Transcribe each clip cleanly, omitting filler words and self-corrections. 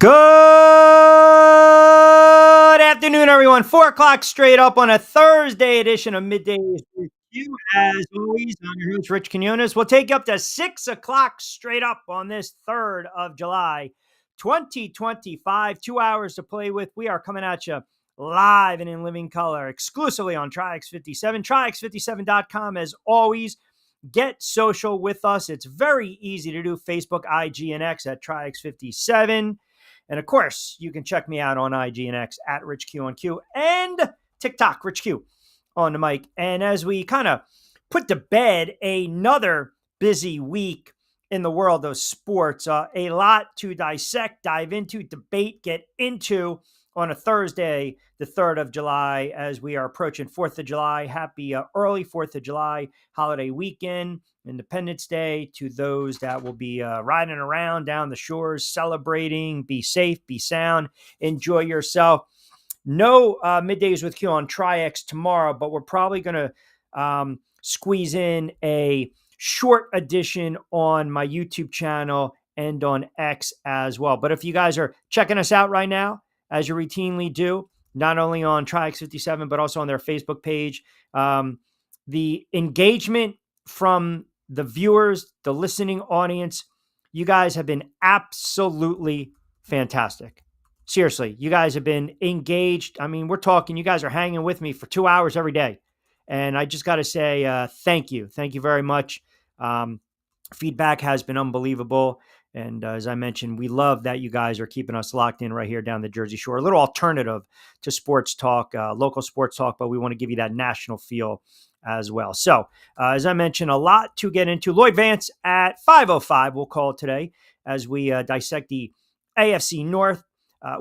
Good afternoon, everyone. 4 o'clock straight up on a Thursday edition of Middays with you. As always, I'm your host, Rich Quinones. We'll take you up to 6 o'clock straight up on this 3rd of July, 2025. 2 hours to play with. We are coming at you live and in living color, exclusively on Triax57, Triax57.com. As always, get social with us. It's very easy to do. Facebook, IG, and X at Triax57. And of course, you can check me out on IG and X at RichQ and TikTok, RichQ on the mic. And as we kind of put to bed another busy week in the world of sports, a lot to dissect, dive into, debate, get into on a Thursday, the 3rd of July, as we are approaching 4th of July. Happy early 4th of July holiday weekend, Independence Day, to those that will be riding around down the shores, celebrating. Be safe, be sound, enjoy yourself. No Middays with Q on Triax tomorrow, but we're probably going to squeeze in a short edition on my YouTube channel and on X as well. But if you guys are checking us out right now, as you routinely do, not only on Triax57, but also on their Facebook page, the engagement from the viewers, the listening audience, you guys have been absolutely fantastic. Seriously, you guys have been engaged. I mean, we're talking, you guys are hanging with me for 2 hours every day. And I just got to say, thank you. Thank you very much. Feedback has been unbelievable. And as I mentioned, we love that you guys are keeping us locked in right here down the Jersey Shore. A little alternative to sports talk, local sports talk, but we want to give you that national feel as well. So, as I mentioned, a lot to get into. Lloyd Vance at 5:05, we'll call it today, as we dissect the AFC North.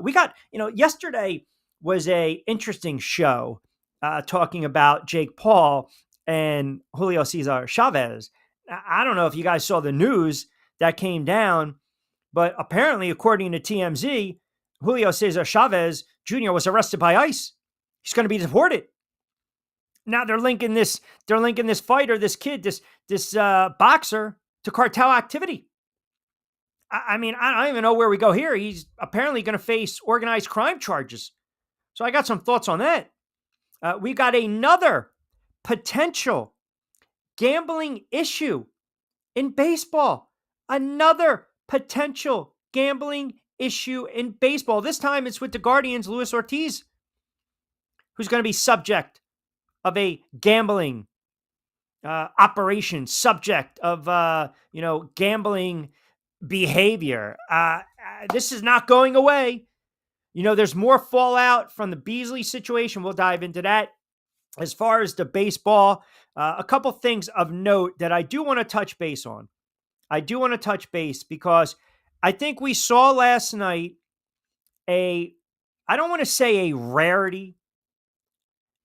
We got, yesterday was a interesting show talking about Jake Paul and Julio Cesar Chavez. I don't know if you guys saw the news that came down, but apparently, according to TMZ, Julio Cesar Chavez Jr. was arrested by ICE. He's going to be deported. Now they're linking this fighter, this kid, this boxer to cartel activity. I mean, I don't even know where we go here. He's apparently going to face organized crime charges. So I got some thoughts on that. We got another potential gambling issue in baseball. Another potential gambling issue in baseball. This time it's with the Guardians' Luis Ortiz, who's going to be subject of a gambling operation, subject of, gambling behavior. This is not going away. There's more fallout from the Beasley situation. We'll dive into that. As far as the baseball, a couple things of note that I do want to touch base on. Because I think we saw last night I don't want to say a rarity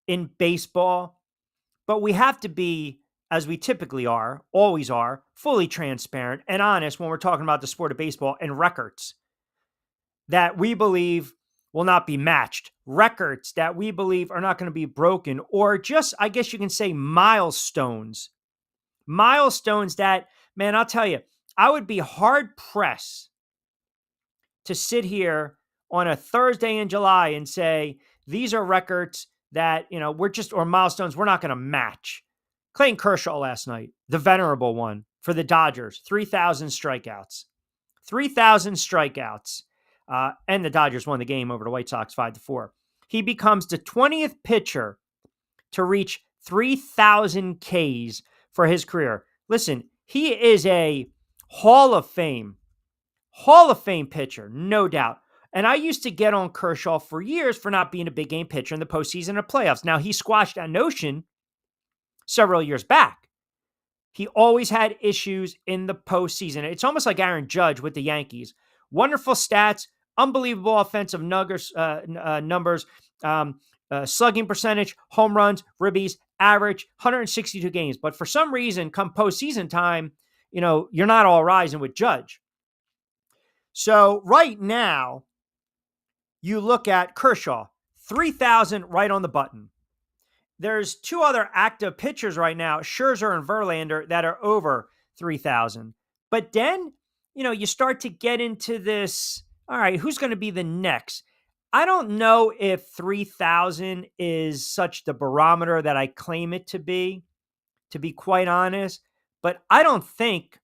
in baseball, but we have to be, as we typically are, always are, fully transparent and honest when we're talking about the sport of baseball and records that we believe will not be matched, records that we believe are not going to be broken, or just, I guess you can say, milestones that, man, I'll tell you, I would be hard pressed to sit here on a Thursday in July and say, these are records that, or milestones we're not going to match. Clayton Kershaw last night, the venerable one for the Dodgers, 3,000 strikeouts. 3,000 strikeouts. And the Dodgers won the game over the White Sox 5-4. He becomes the 20th pitcher to reach 3,000 Ks for his career. Listen, he is a Hall of Fame pitcher, no doubt. And I used to get on Kershaw for years for not being a big game pitcher in the postseason or playoffs. Now, he squashed that notion several years back. He always had issues in the postseason. It's almost like Aaron Judge with the Yankees. Wonderful stats, unbelievable offensive numbers, slugging percentage, home runs, ribbies, average, 162 games. But for some reason, come postseason time, you're not all rising with Judge. So right now, you look at Kershaw, 3,000 right on the button. There's two other active pitchers right now, Scherzer and Verlander, that are over 3,000. But then, you start to get into this All right, who's going to be the next? I don't know if 3,000 is such the barometer that I claim it to be quite honest, but I don't think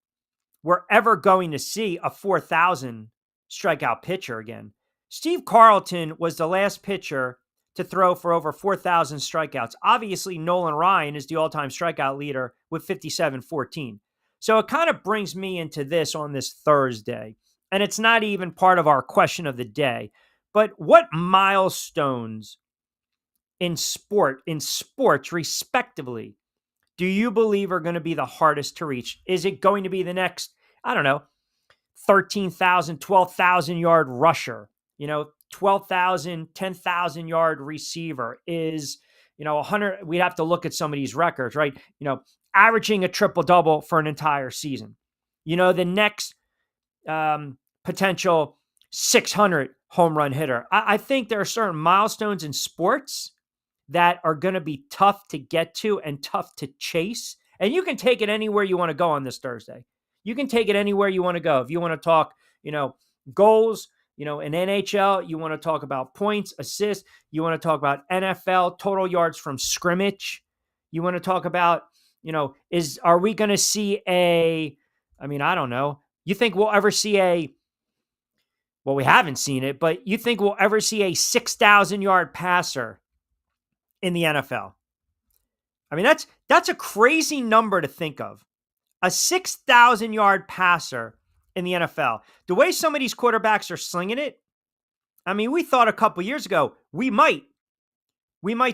we're ever going to see a 4,000 strikeout pitcher again. Steve Carlton was the last pitcher to throw for over 4,000 strikeouts. Obviously, Nolan Ryan is the all time strikeout leader with 57-14. So it kind of brings me into this on this Thursday. And it's not even part of our question of the day. But what milestones in sports, respectively, do you believe are going to be the hardest to reach? Is it going to be the next, I don't know, 13,000, 12,000 yard rusher, 12,000, 10,000 yard receiver? Is, 100, we'd have to look at some of these records, right? Averaging a triple double for an entire season. The next potential 600 home run hitter. I think there are certain milestones in sports that are going to be tough to get to and tough to chase. And you can take it anywhere you want to go on this Thursday. You can take it anywhere you want to go. If you want to talk, goals, in NHL, you want to talk about points, assists, you want to talk about NFL, total yards from scrimmage. You want to talk about, are we going to see I don't know. You think we'll ever see well, we haven't seen it, but you think we'll ever see a 6,000 yard passer in the NFL? I mean, that's a crazy number to think of. A 6,000 yard passer in the NFL. The way some of these quarterbacks are slinging it, I mean, we thought a couple years ago we might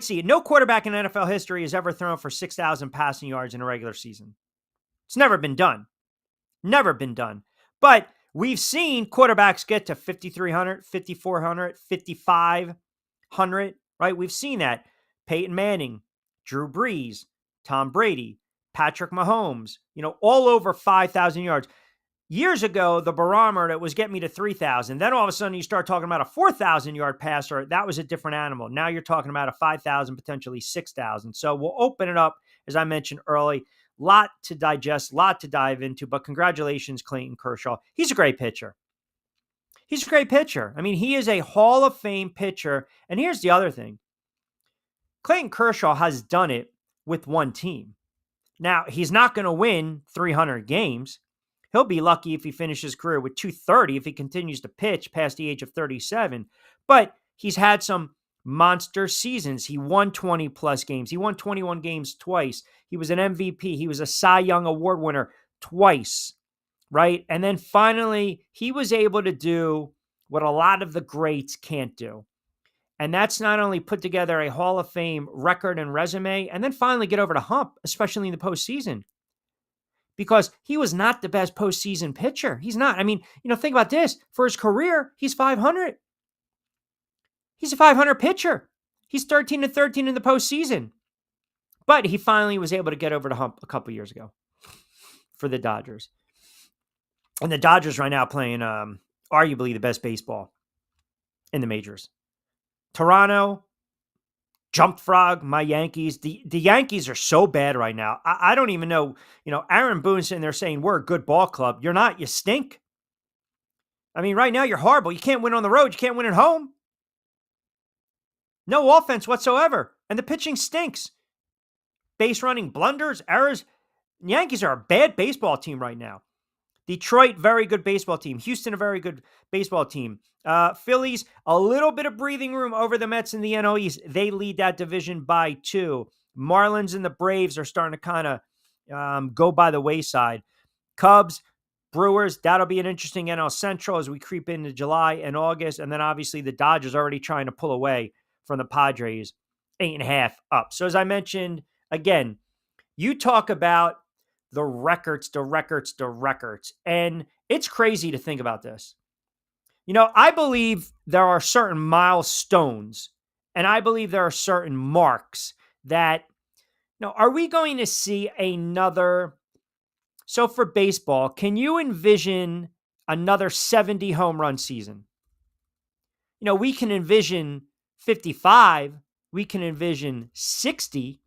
see it. No quarterback in NFL history has ever thrown for 6,000 passing yards in a regular season. It's never been done. Never been done. But we've seen quarterbacks get to 5,300, 5,400, 5,500, right? We've seen that. Peyton Manning, Drew Brees, Tom Brady, Patrick Mahomes, all over 5,000 yards. Years ago, the barometer was get me to 3,000. Then all of a sudden you start talking about a 4,000 yard passer. That was a different animal. Now you're talking about a 5,000, potentially 6,000. So we'll open it up, as I mentioned early. Lot to digest, lot to dive into, but congratulations, Clayton Kershaw. He's a great pitcher. He's a great pitcher. I mean, he is a Hall of Fame pitcher. And here's the other thing. Clayton Kershaw has done it with one team. Now, he's not going to win 300 games. He'll be lucky if he finishes his career with 230 if he continues to pitch past the age of 37. But he's had some monster seasons. He won 20 plus games. He won 21 games twice. He was an MVP. He was a Cy Young Award winner twice, right? And then finally, he was able to do what a lot of the greats can't do. And that's not only put together a Hall of Fame record and resume, and then finally get over the hump, especially in the postseason. Because he was not the best postseason pitcher. He's not. I mean, think about this. For his career, he's 500. He's a 500 pitcher. He's 13-13 in the postseason. But he finally was able to get over the hump a couple years ago for the Dodgers. And the Dodgers right now playing arguably the best baseball in the majors. Toronto, jumped frog, my Yankees. The Yankees are so bad right now. I don't even know. Aaron Boone's sitting there saying, we're a good ball club. You're not. You stink. I mean, right now you're horrible. You can't win on the road. You can't win at home. No offense whatsoever. And the pitching stinks. Base running, blunders, errors. Yankees are a bad baseball team right now. Detroit, very good baseball team. Houston, a very good baseball team. Phillies, a little bit of breathing room over the Mets in the NL East. They lead that division by 2. Marlins and the Braves are starting to kind of go by the wayside. Cubs, Brewers, that'll be an interesting NL Central as we creep into July and August. And then obviously the Dodgers already trying to pull away from the Padres, 8.5 up. So as I mentioned, again, you talk about the records. And it's crazy to think about this. I believe there are certain milestones and I believe there are certain marks that, are we going to see another? So for baseball, can you envision another 70 home run season? We can envision 55. We can envision 60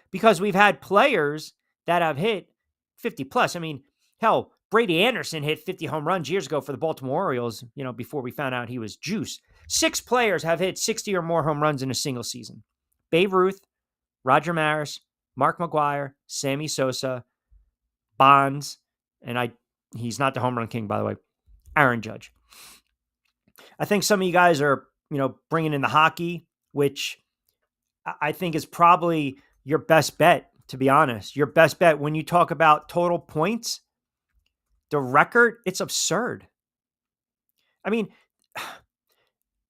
because we've had players that have hit 50 plus. I mean, hell, Brady Anderson hit 50 home runs years ago for the Baltimore Orioles, before we found out he was juice. 6 players have hit 60 or more home runs in a single season. Babe Ruth, Roger Maris, Mark McGwire, Sammy Sosa, Bonds, and he's not the home run king, by the way, Aaron Judge. I think some of you guys are, bringing in the hockey, which I think is probably your best bet, to be honest. Your best bet when you talk about total points, the record, it's absurd. I mean,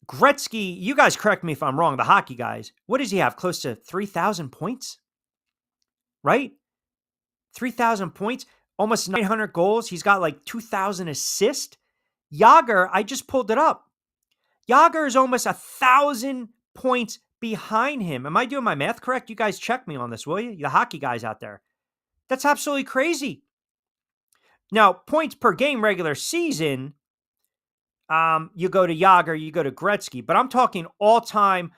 Gretzky, you guys correct me if I'm wrong, the hockey guys, what does he have? Close to 3,000 points, right? 3,000 points, almost 900 goals. He's got like 2,000 assists. Yager, I just pulled it up. Yager is almost 1,000 points behind him. Am I doing my math correct? You guys check me on this, will you? The hockey guys out there. That's absolutely crazy. Now, points per game regular season, you go to Yager, you go to Gretzky, but I'm talking all-time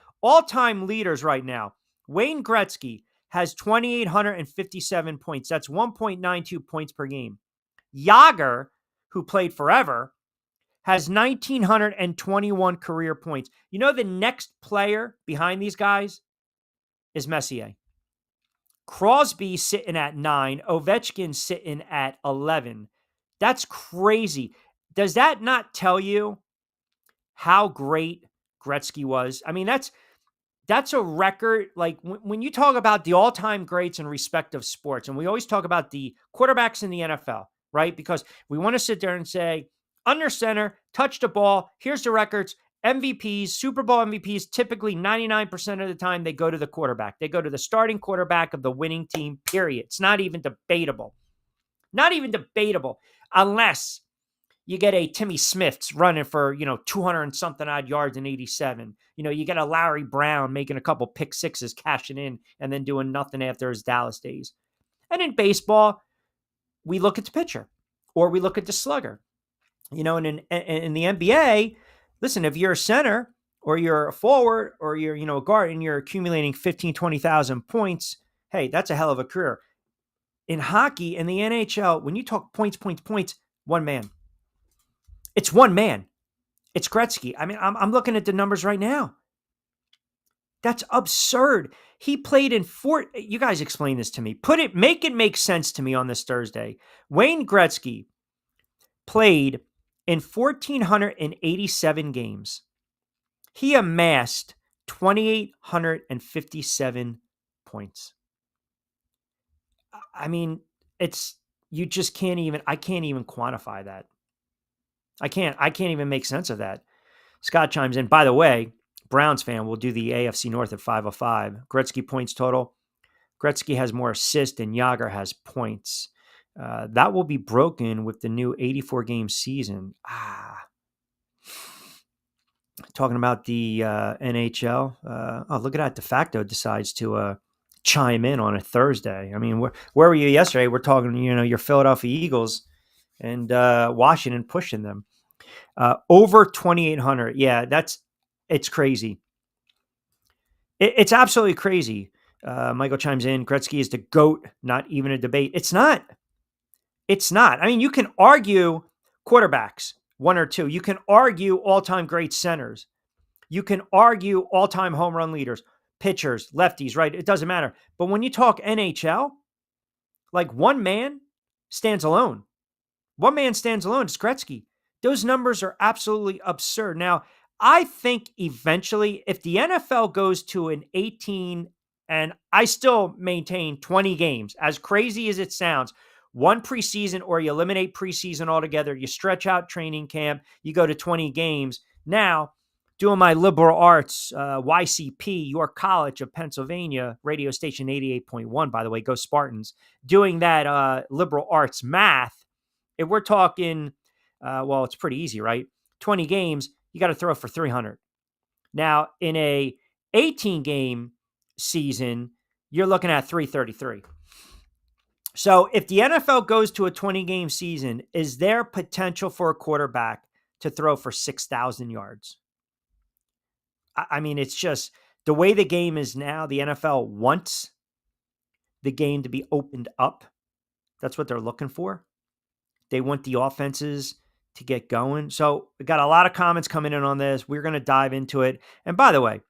leaders right now. Wayne Gretzky has 2,857 points. That's 1.92 points per game. Yager, who played forever, has 1,921 career points. You know the next player behind these guys is Messier. Crosby sitting at 9. Ovechkin sitting at 11. That's crazy. Does that not tell you how great Gretzky was? I mean, that's a record. Like when you talk about the all-time greats in respective sports, and we always talk about the quarterbacks in the NFL, right? Because we want to sit there and say, under center, touch the ball, here's the records, MVPs, Super Bowl MVPs, typically 99% of the time they go to the quarterback. They go to the starting quarterback of the winning team, period. It's not even debatable. Not even debatable, unless you get a Timmy Smith's running for, 200 and something odd yards in 87. You get a Larry Brown making a couple pick sixes, cashing in, and then doing nothing after his Dallas days. And in baseball, we look at the pitcher or we look at the slugger. And in the NBA, listen, if you're a center or you're a forward or you're, a guard and you're accumulating 15, 20,000 points, hey, that's a hell of a career. In hockey, in the NHL, when you talk points, one man. It's one man. It's Gretzky. I mean, I'm looking at the numbers right now. That's absurd. He played in you guys explain this to me. Make it make sense to me on this Thursday. Wayne Gretzky played in 1,487 games. He amassed 2,857 points. I mean, you just can't even, I can't even quantify that. I can't even make sense of that. Scott chimes in. By the way, Browns fan will do the AFC North at 505. Gretzky points total. Gretzky has more assists than Yager has points. That will be broken with the new 84-game season. Talking about the NHL. Look at that. De facto decides to chime in on a Thursday. I mean, where were you yesterday? We're talking, your Philadelphia Eagles and Washington pushing them. Over 2,800. Yeah, it's crazy. It's absolutely crazy. Michael chimes in. Gretzky is the GOAT, not even a debate. It's not. I mean, you can argue quarterbacks, one or two. You can argue all-time great centers. You can argue all-time home run leaders, pitchers, lefties, right? It doesn't matter. But when you talk NHL, like one man stands alone. One man stands alone. It's Gretzky. Those numbers are absolutely absurd. Now, I think eventually, if the NFL goes to an 18, and I still maintain 20 games, as crazy as it sounds, one preseason or you eliminate preseason altogether, you stretch out training camp, you go to 20 games. Now, doing my liberal arts, YCP, York College of Pennsylvania, radio station 88.1, by the way, go Spartans, doing that liberal arts math, if we're talking, it's pretty easy, right? 20 games, you got to throw for 300. Now, in a 18-game season, you're looking at 333. So if the NFL goes to a 20-game season, is there potential for a quarterback to throw for 6,000 yards? I mean, it's just the way the game is now, the NFL wants the game to be opened up. That's what they're looking for. they want the offenses to get going. So we got a lot of comments coming in on this. We're going to dive into it. And by the way,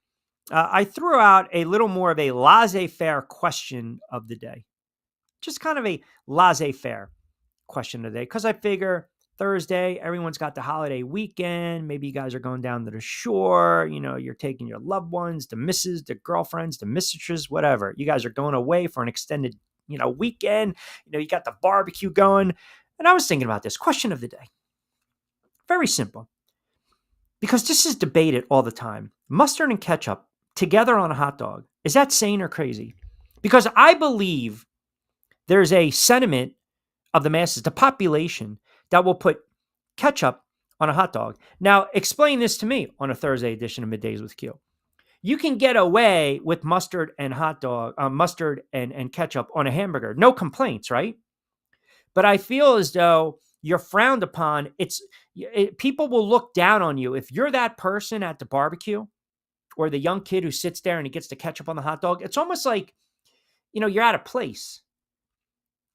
I threw out a little more of a laissez-faire question of the day. Just kind of a laissez-faire question of the day, because I figure Thursday, everyone's got the holiday weekend. Maybe you guys are going down to the shore. You're taking your loved ones, the misses, the girlfriends, the mistresses, whatever. You guys are going away for an extended, weekend. You got the barbecue going. And I was thinking about this question of the day. Very simple. Because this is debated all the time. Mustard and ketchup together on a hot dog. Is that sane or crazy? Because I believe there's a sentiment of the masses, the population, that will put ketchup on a hot dog. Now, explain this to me on a Thursday edition of Middays with Q. You can get away with mustard and mustard and ketchup on a hamburger. No complaints, right? But I feel as though you're frowned upon. People will look down on you if you're that person at the barbecue or the young kid who sits there and he gets the ketchup on the hot dog. It's almost like, you're out of place.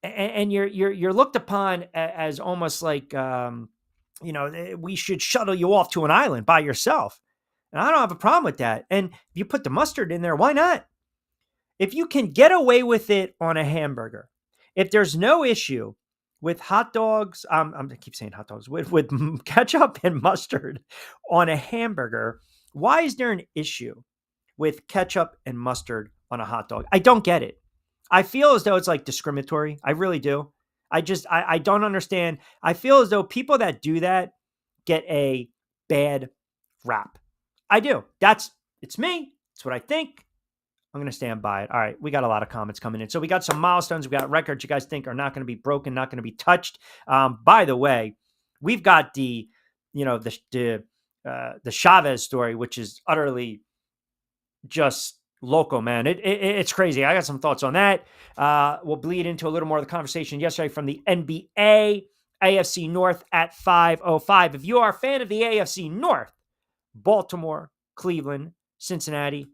And you're looked upon as almost like, we should shuttle you off to an island by yourself. And I don't have a problem with that. And if you put the mustard in there, why not? If you can get away with it on a hamburger, if there's no issue with hot dogs, I keep saying hot dogs, with ketchup and mustard on a hamburger, why is there an issue with ketchup and mustard on a hot dog? I don't get it. I feel as though it's like discriminatory. I really do. I don't understand. I feel as though people that do that get a bad rap. I do. It's me. It's what I think. I'm going to stand by it. All right. We got a lot of comments coming in. So we got some milestones. We got records you guys think are not going to be broken, not going to be touched. By the way, we've got the Chavez story, which is utterly just loco, man. It's crazy. I got some thoughts on that. We'll bleed into a little more of the conversation yesterday from the NBA, AFC North at 5:05. If you are a fan of the AFC North, Baltimore, Cleveland, Cincinnati,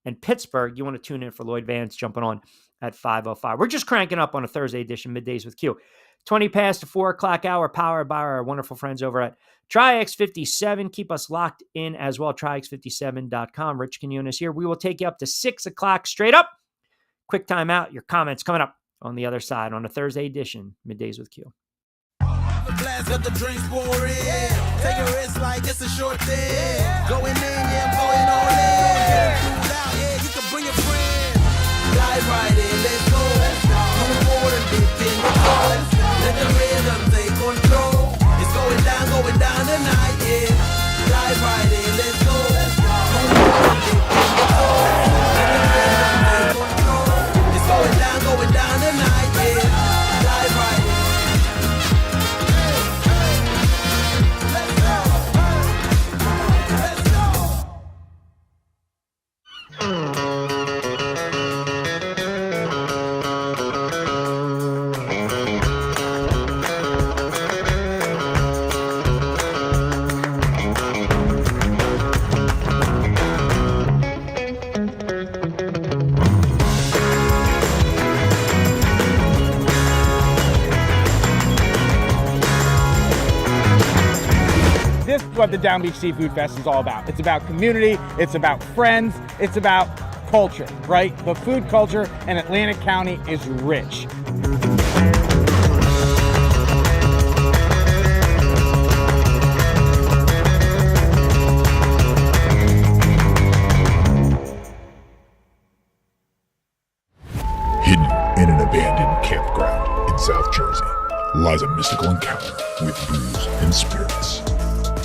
and Pittsburgh, you want to tune in for Lloyd Vance jumping on at 5:05. We're just cranking up on a Thursday edition, Middays with Q. 20 past the 4 o'clock hour, powered by our wonderful friends over at Triax57. Keep us locked in as well, Triax57.com. Rich Quinones here. We will take you up to 6 o'clock straight up. Quick time out. Your comments coming up on the other side on a Thursday edition, Middays with Q. The blast of the drinks pouring. Take a risk like it's a short thing. Going in, yeah, I'm going all in. Get it out, yeah, you can bring a friend. Dive right in, let's go. Move forward and dip in the flow. Let the rhythm take control. It's going down tonight, yeah. Dive right in, let's go. Move forward and dip in the flow. Let the rhythm take control. It's going down tonight, yeah. Dive right in. This is what the Down Beach Seafood Fest is all about. It's about community, it's about friends, it's about culture, right? The food culture in Atlantic County is rich. Hidden in an abandoned campground in South Jersey lies a mystical encounter with booze and spirits,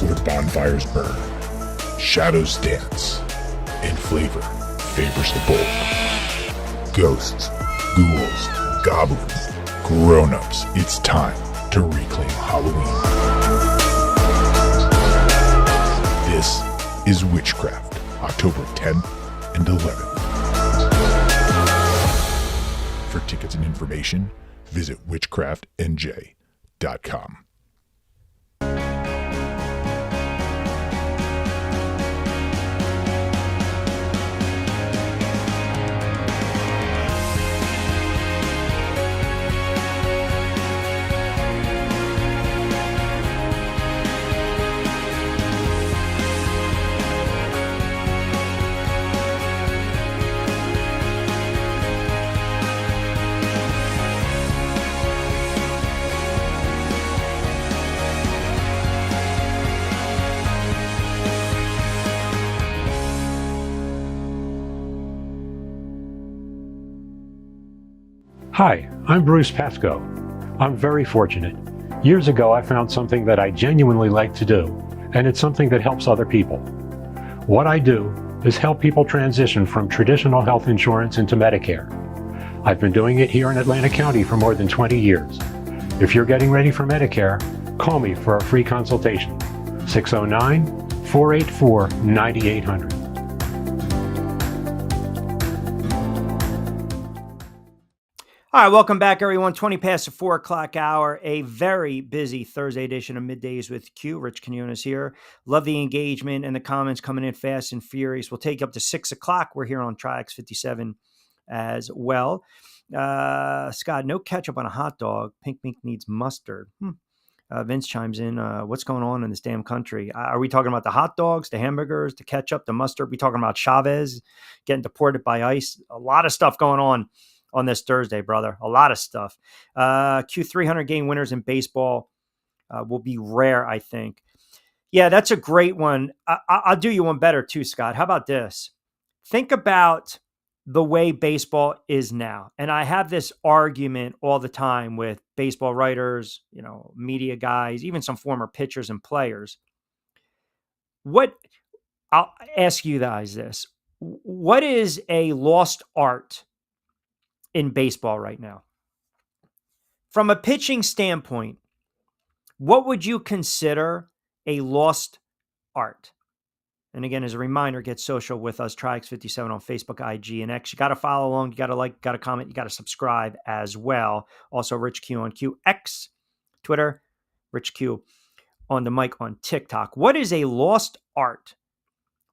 where bonfires burn, shadows dance, and flavor favors the bold. Ghosts, ghouls, goblins, grown-ups, it's time to reclaim Halloween. This is Witchcraft, October 10th and 11th. For tickets and information, visit witchcraftnj.com. Hi, I'm Bruce Pascoe. I'm very fortunate. Years ago, I found something that I genuinely like to do, and it's something that helps other people. What I do is help people transition from traditional health insurance into Medicare. I've been doing it here in Atlantic County for more than 20 years. If you're getting ready for Medicare, call me for a free consultation. 609-484-9800. All right, welcome back, everyone. 20 past the 4 o'clock hour, a very busy Thursday edition of Middays with Q. Rich Quinones here. Love the engagement and the comments coming in fast and furious. We'll take you up to 6 o'clock. We're here on Triax57 as well. Scott, no ketchup on a hot dog. Pink Mink needs mustard. Vince chimes in. What's going on in this damn country? Are we talking about the hot dogs, the hamburgers, the ketchup, the mustard? We talking about Chavez getting deported by ICE? A lot of stuff going on this Thursday, brother. A lot of stuff. Q300 game winners in baseball will be rare, I think. Yeah, that's a great one. I'll do you one better too, Scott. How about this? Think about the way baseball is now. And I have this argument all the time with baseball writers, media guys, even some former pitchers and players. I'll ask you guys this. What is a lost art in baseball right now? From a pitching standpoint, what would you consider a lost art? And again, as a reminder, get social with us, Triax57 on Facebook, IG, and X. You got to follow along. You got to like, got to comment. You got to subscribe as well. Also, Rich Q on QX, Twitter, Rich Q on the mic on TikTok. What is a lost art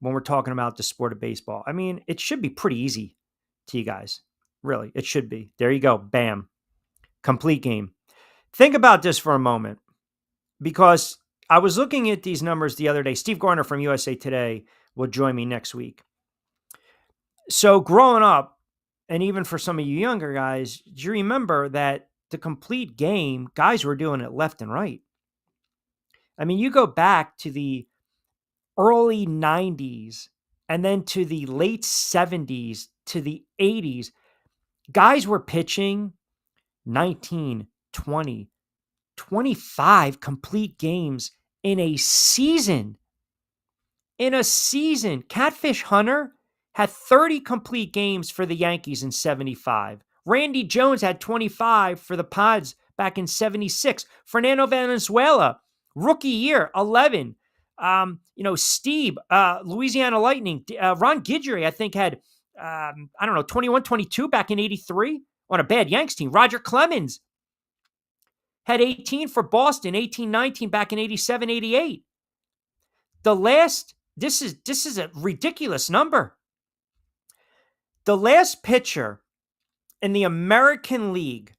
when we're talking about the sport of baseball? I mean, it should be pretty easy to you guys. Really, it should be. There you go. Bam. Complete game. Think about this for a moment, because I was looking at these numbers the other day. Steve Garner from USA Today will join me next week. So growing up, and even for some of you younger guys, do you remember that the complete game, guys were doing it left and right? I mean, you go back to the early 90s and then to the late 70s to the 80s. Guys were pitching 19, 20, 25 complete games in a season. Catfish Hunter had 30 complete games for the Yankees in 75. Randy Jones had 25 for the Pods back in 76. Fernando Valenzuela, rookie year, 11. Steve, Louisiana Lightning, Ron Guidry, I think had 21, 22 back in 83 on a bad Yanks team. Roger Clemens had 18 for Boston, 18, 19 back in 87, 88. This is a ridiculous number. The last pitcher in the American League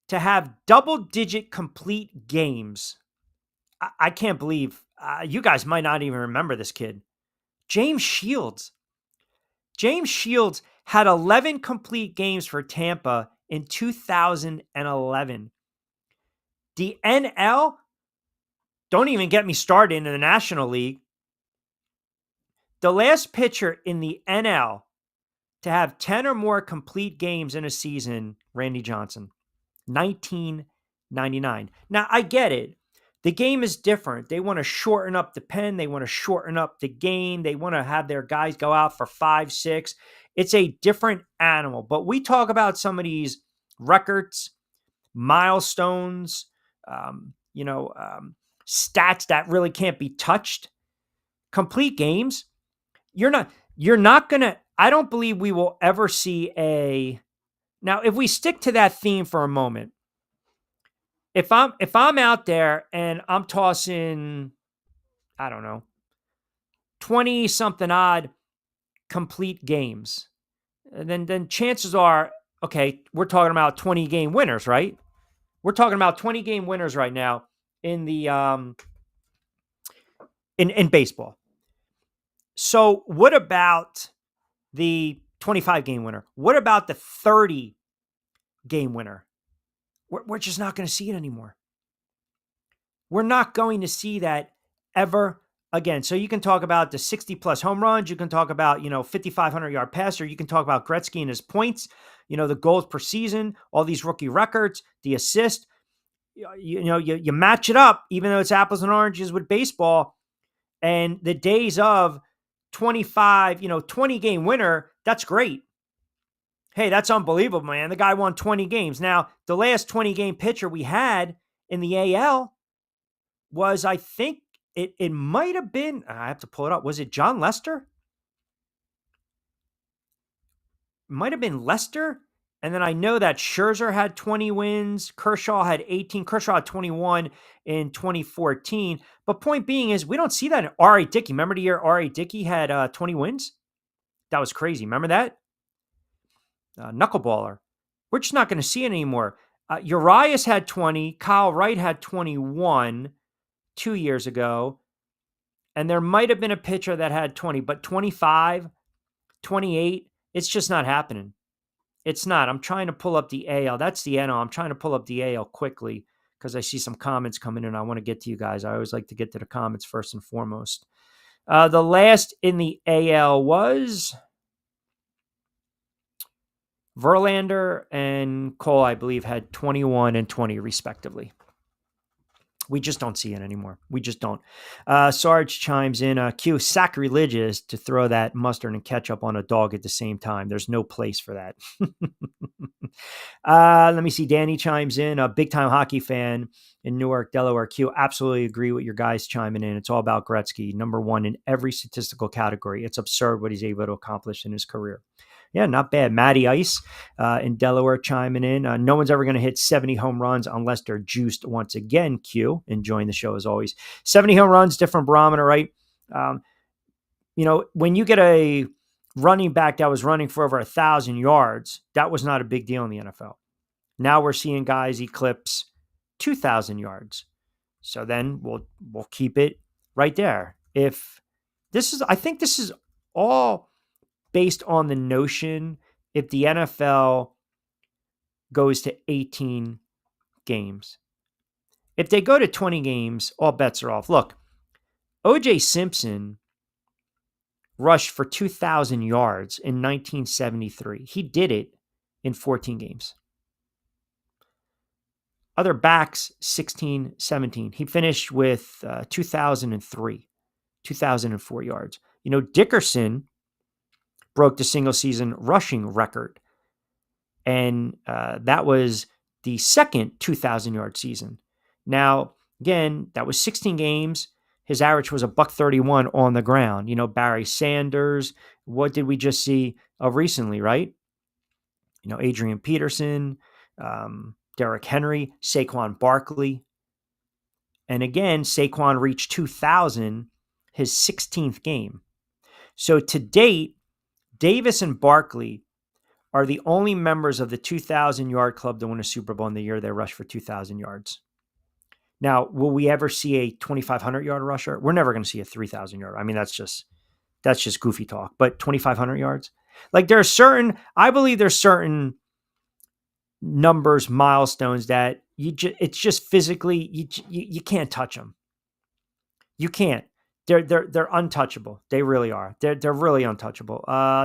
to have double-digit complete games, I can't believe, you guys might not even remember this kid, James Shields. James Shields had 11 complete games for Tampa in 2011. The NL, don't even get me started in the National League. The last pitcher in the NL to have 10 or more complete games in a season, Randy Johnson, 1999. Now, I get it. The game is different. They want to shorten up the pen. They want to shorten up the game. They want to have their guys go out for 5, 6. It's a different animal. But we talk about some of these records, milestones, stats that really can't be touched. Complete games. You're not going to, I don't believe we will ever see now, if we stick to that theme for a moment, if I'm out there and I'm tossing, 20 something odd complete games, then chances are, okay, we're talking about 20 game winners, right? We're talking about 20 game winners right now in the in baseball. So what about the 25 game winner? What about the 30 game winner? We're just not going to see it anymore. We're not going to see that ever again, so you can talk about the 60 plus home runs. You can talk about, 5,500 yard passer. You can talk about Gretzky and his points, the goals per season, all these rookie records, the assist. You match it up, even though it's apples and oranges with baseball, and the days of 25, 20 game winner, that's great. Hey, that's unbelievable, man. The guy won 20 games. Now, the last 20 game pitcher we had in the AL was, I think it might have been, I have to pull it up. Was it John Lester? Might have been Lester. And then I know that Scherzer had 20 wins. Kershaw had 18. Kershaw had 21 in 2014. But point being is, we don't see that in R.A. Dickey. Remember the year R.A. Dickey had 20 wins? That was crazy. Remember that? Knuckleballer. We're just not going to see it anymore. Urias had 20. Kyle Wright had 21 2 years ago. And there might have been a pitcher that had 20, but 25, 28, it's just not happening. It's not. I'm trying to pull up the AL. That's the NL. I'm trying to pull up the AL quickly because I see some comments coming in. I want to get to you guys. I always like to get to the comments first and foremost. The last in the AL was Verlander and Cole, I believe, had 21 and 20 respectively. We just don't see it anymore. We just don't. Sarge chimes in, Q, sacrilegious to throw that mustard and ketchup on a dog at the same time. There's no place for that. Let me see. Danny chimes in, a big-time hockey fan in Newark, Delaware. Q, absolutely agree with your guys chiming in. It's all about Gretzky, number one in every statistical category. It's absurd what he's able to accomplish in his career. Yeah, not bad. Matty Ice in Delaware chiming in. No one's ever going to hit 70 home runs unless they're juiced once again. Q, enjoying the show as always. 70 home runs, different barometer, right? When you get a running back that was running for over 1,000 yards, that was not a big deal in the NFL. Now we're seeing guys eclipse 2,000 yards. So then we'll keep it right there. I think this is all based on the notion if the NFL goes to 18 games. If they go to 20 games, all bets are off. Look, O.J. Simpson rushed for 2,000 yards in 1973. He did it in 14 games. Other backs, 16, 17. He finished with 2,004 yards. Dickerson broke the single season rushing record. And that was the second 2,000 yard season. Now, again, that was 16 games. His average was $131 on the ground. Barry Sanders. What did we just see recently, right? Adrian Peterson, Derrick Henry, Saquon Barkley. And again, Saquon reached 2,000 his 16th game. So to date, Davis and Barkley are the only members of the 2,000 yard club to win a Super Bowl in the year they rushed for 2,000 yards. Now, will we ever see a 2,500 yard rusher? We're never going to see a 3,000 yard. I mean, that's just goofy talk. But 2,500 yards, like I believe there's certain numbers, milestones that it's just physically you can't touch them. You can't. They're untouchable. They really are. They're really untouchable.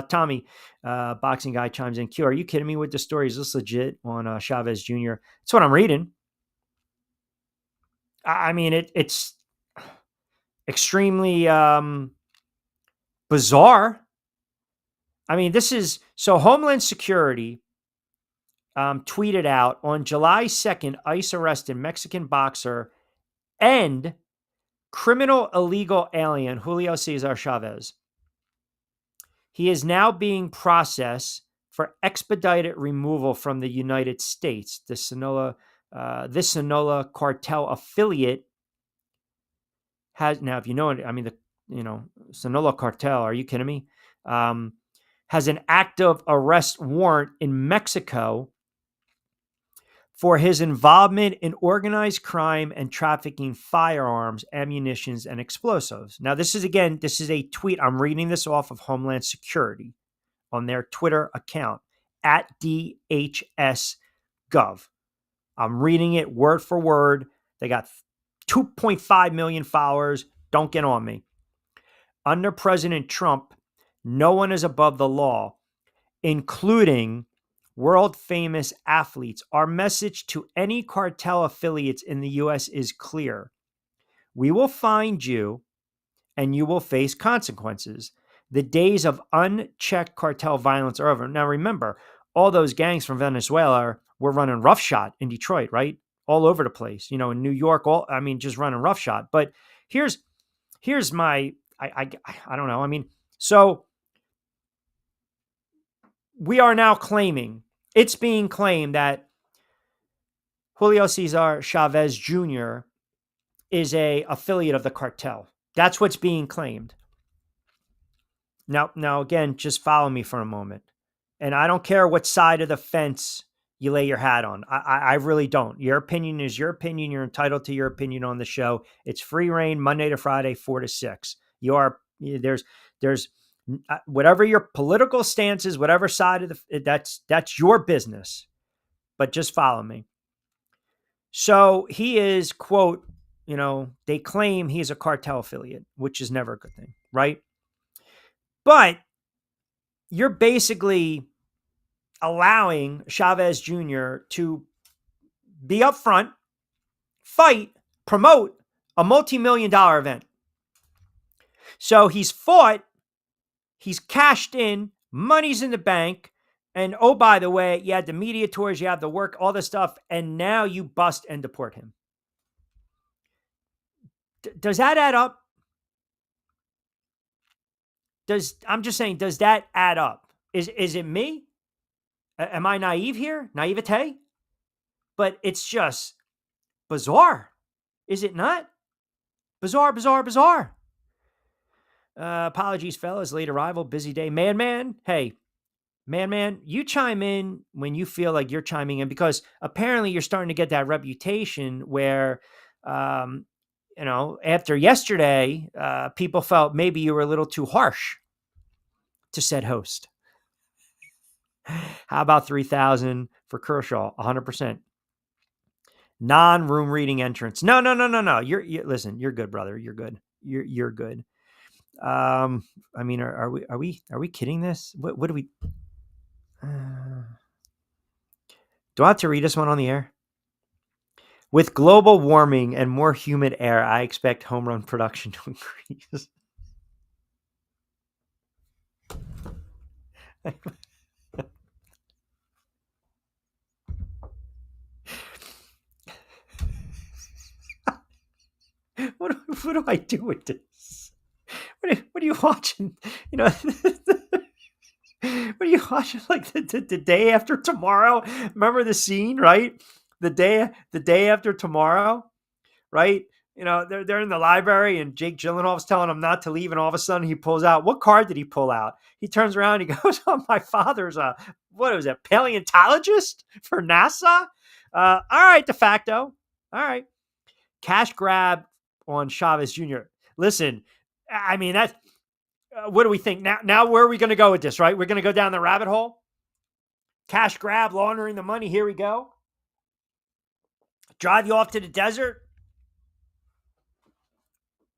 Tommy, boxing guy chimes in. Q, are you kidding me with the story? Is this legit on Chavez Jr.? That's what I'm reading. I mean, it's extremely bizarre. I mean, so Homeland Security tweeted out on July 2nd, ICE arrested Mexican boxer and criminal illegal alien Julio Cesar Chavez. He is now being processed for expedited removal from the United States. This Sinaloa cartel affiliate has now, if you know it, I mean, Sinaloa cartel, are you kidding me? Has an active arrest warrant in Mexico for his involvement in organized crime and trafficking firearms, ammunitions, and explosives. Now, this is a tweet. I'm reading this off of Homeland Security on their Twitter account at DHS.gov. I'm reading it word for word. They got 2.5 million followers. Don't get on me. under President Trump, no one is above the law, including world famous athletes. Our message to any cartel affiliates in the U.S. is clear. We will find you and you will face consequences. The days of unchecked cartel violence are over. Now, remember, all those gangs from Venezuela were running roughshod in Detroit, right? All over the place, in New York, just running roughshod. But here's my, I don't know. So we are now it's being claimed that Julio Cesar Chavez Jr. is a affiliate of the cartel. That's what's being claimed. Now again, just follow me for a moment. And I don't care what side of the fence you lay your hat on. I really don't. Your opinion is your opinion. You're entitled to your opinion on the show. It's free reign Monday to Friday, 4 to 6. There's whatever your political stance is, whatever side of that's your business. But just follow me. So he is, quote, they claim he's a cartel affiliate, which is never a good thing, right? But you're basically allowing Chavez Jr. to be up front, fight, promote a multi-million-dollar event. So he's fought, he's cashed in, money's in the bank, and oh, by the way, you had the media tours, you have the work, all this stuff, and now you bust and deport him. Does that add up? I'm just saying, does that add up? Is it me? Am I naive here? Naivete? But it's just bizarre. Is it not? Bizarre. Apologies, fellas. Late arrival, busy day. Man. Hey, man, you chime in when you feel like you're chiming in, because apparently you're starting to get that reputation where, after yesterday, people felt maybe you were a little too harsh to said host. How about 3,000 for Kershaw? 100%. Non-room reading entrance. No. Listen, you're good, brother. You're good. You're good. Are we kidding this? What do we? Do I have to read this one on the air? With global warming and more humid air, I expect home run production to increase. What do I do with this? What are you watching? What are you watching? Like the day after tomorrow? Remember the scene, right? The day after tomorrow, right? They're in the library and Jake Gyllenhaal's telling him not to leave, and all of a sudden he pulls out. What card did he pull out? He turns around and he goes, "Oh, my father's paleontologist for NASA." All right, de facto. All right, cash grab on Chavez Jr. Listen, that's what do we think now? Now where are we going to go with this? Right, we're going to go down the rabbit hole. Cash grab, laundering the money. Here we go. Drive you off to the desert.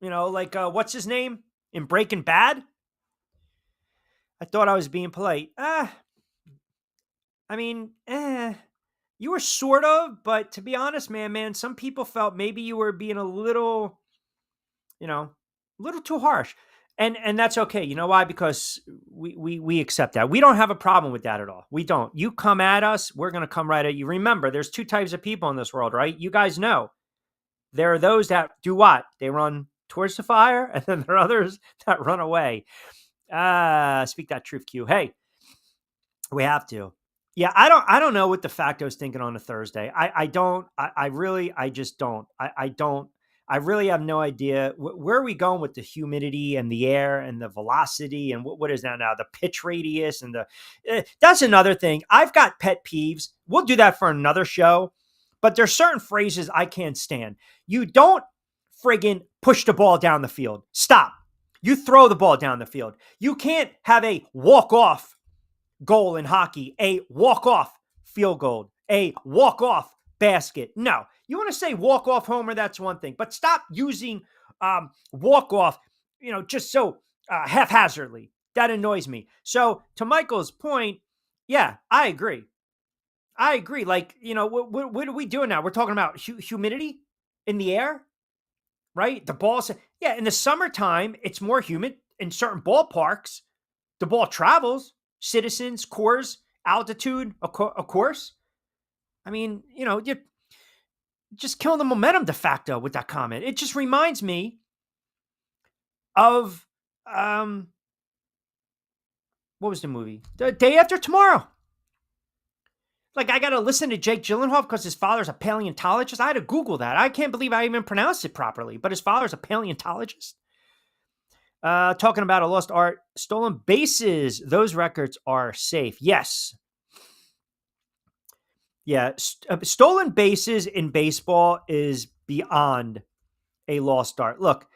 What's his name in Breaking Bad? I thought I was being polite. You were sort of, but to be honest, man, some people felt maybe you were being a little too harsh. And that's okay. You know why? Because we accept that. We don't have a problem with that at all. We don't. You come at us, we're going to come right at you. Remember, there's two types of people in this world, right? You guys know. There are those that do what? They run towards the fire, and then there are others that run away. Speak that truth, Q. Hey, we have to. Yeah, I don't know what de facto's thinking on a Thursday. I just don't. I really have no idea. Where are we going with the humidity and the air and the velocity and what is that now? The pitch radius and that's another thing. I've got pet peeves. We'll do that for another show, but there's certain phrases I can't stand. You don't friggin' push the ball down the field. Stop. You throw the ball down the field. You can't have a walk-off goal in hockey, a walk-off field goal, a walk-off basket. No. You want to say walk-off homer, that's one thing. But stop using walk-off, just so haphazardly. That annoys me. So to Michael's point, yeah, I agree. Like, what are we doing now? We're talking about humidity in the air, right? The ball, yeah, in the summertime, it's more humid in certain ballparks. The ball travels, citizens, cores, altitude, of course. I mean, you're just killing the momentum de facto with that comment. It just reminds me of, what was the movie? The Day After Tomorrow. Like, I got to listen to Jake Gyllenhaal because his father's a paleontologist. I had to Google that. I can't believe I even pronounced it properly, but his father's a paleontologist. Talking about a lost art, stolen bases. Those records are safe. Yes. Yeah. Stolen bases in baseball is beyond a lost art. Look,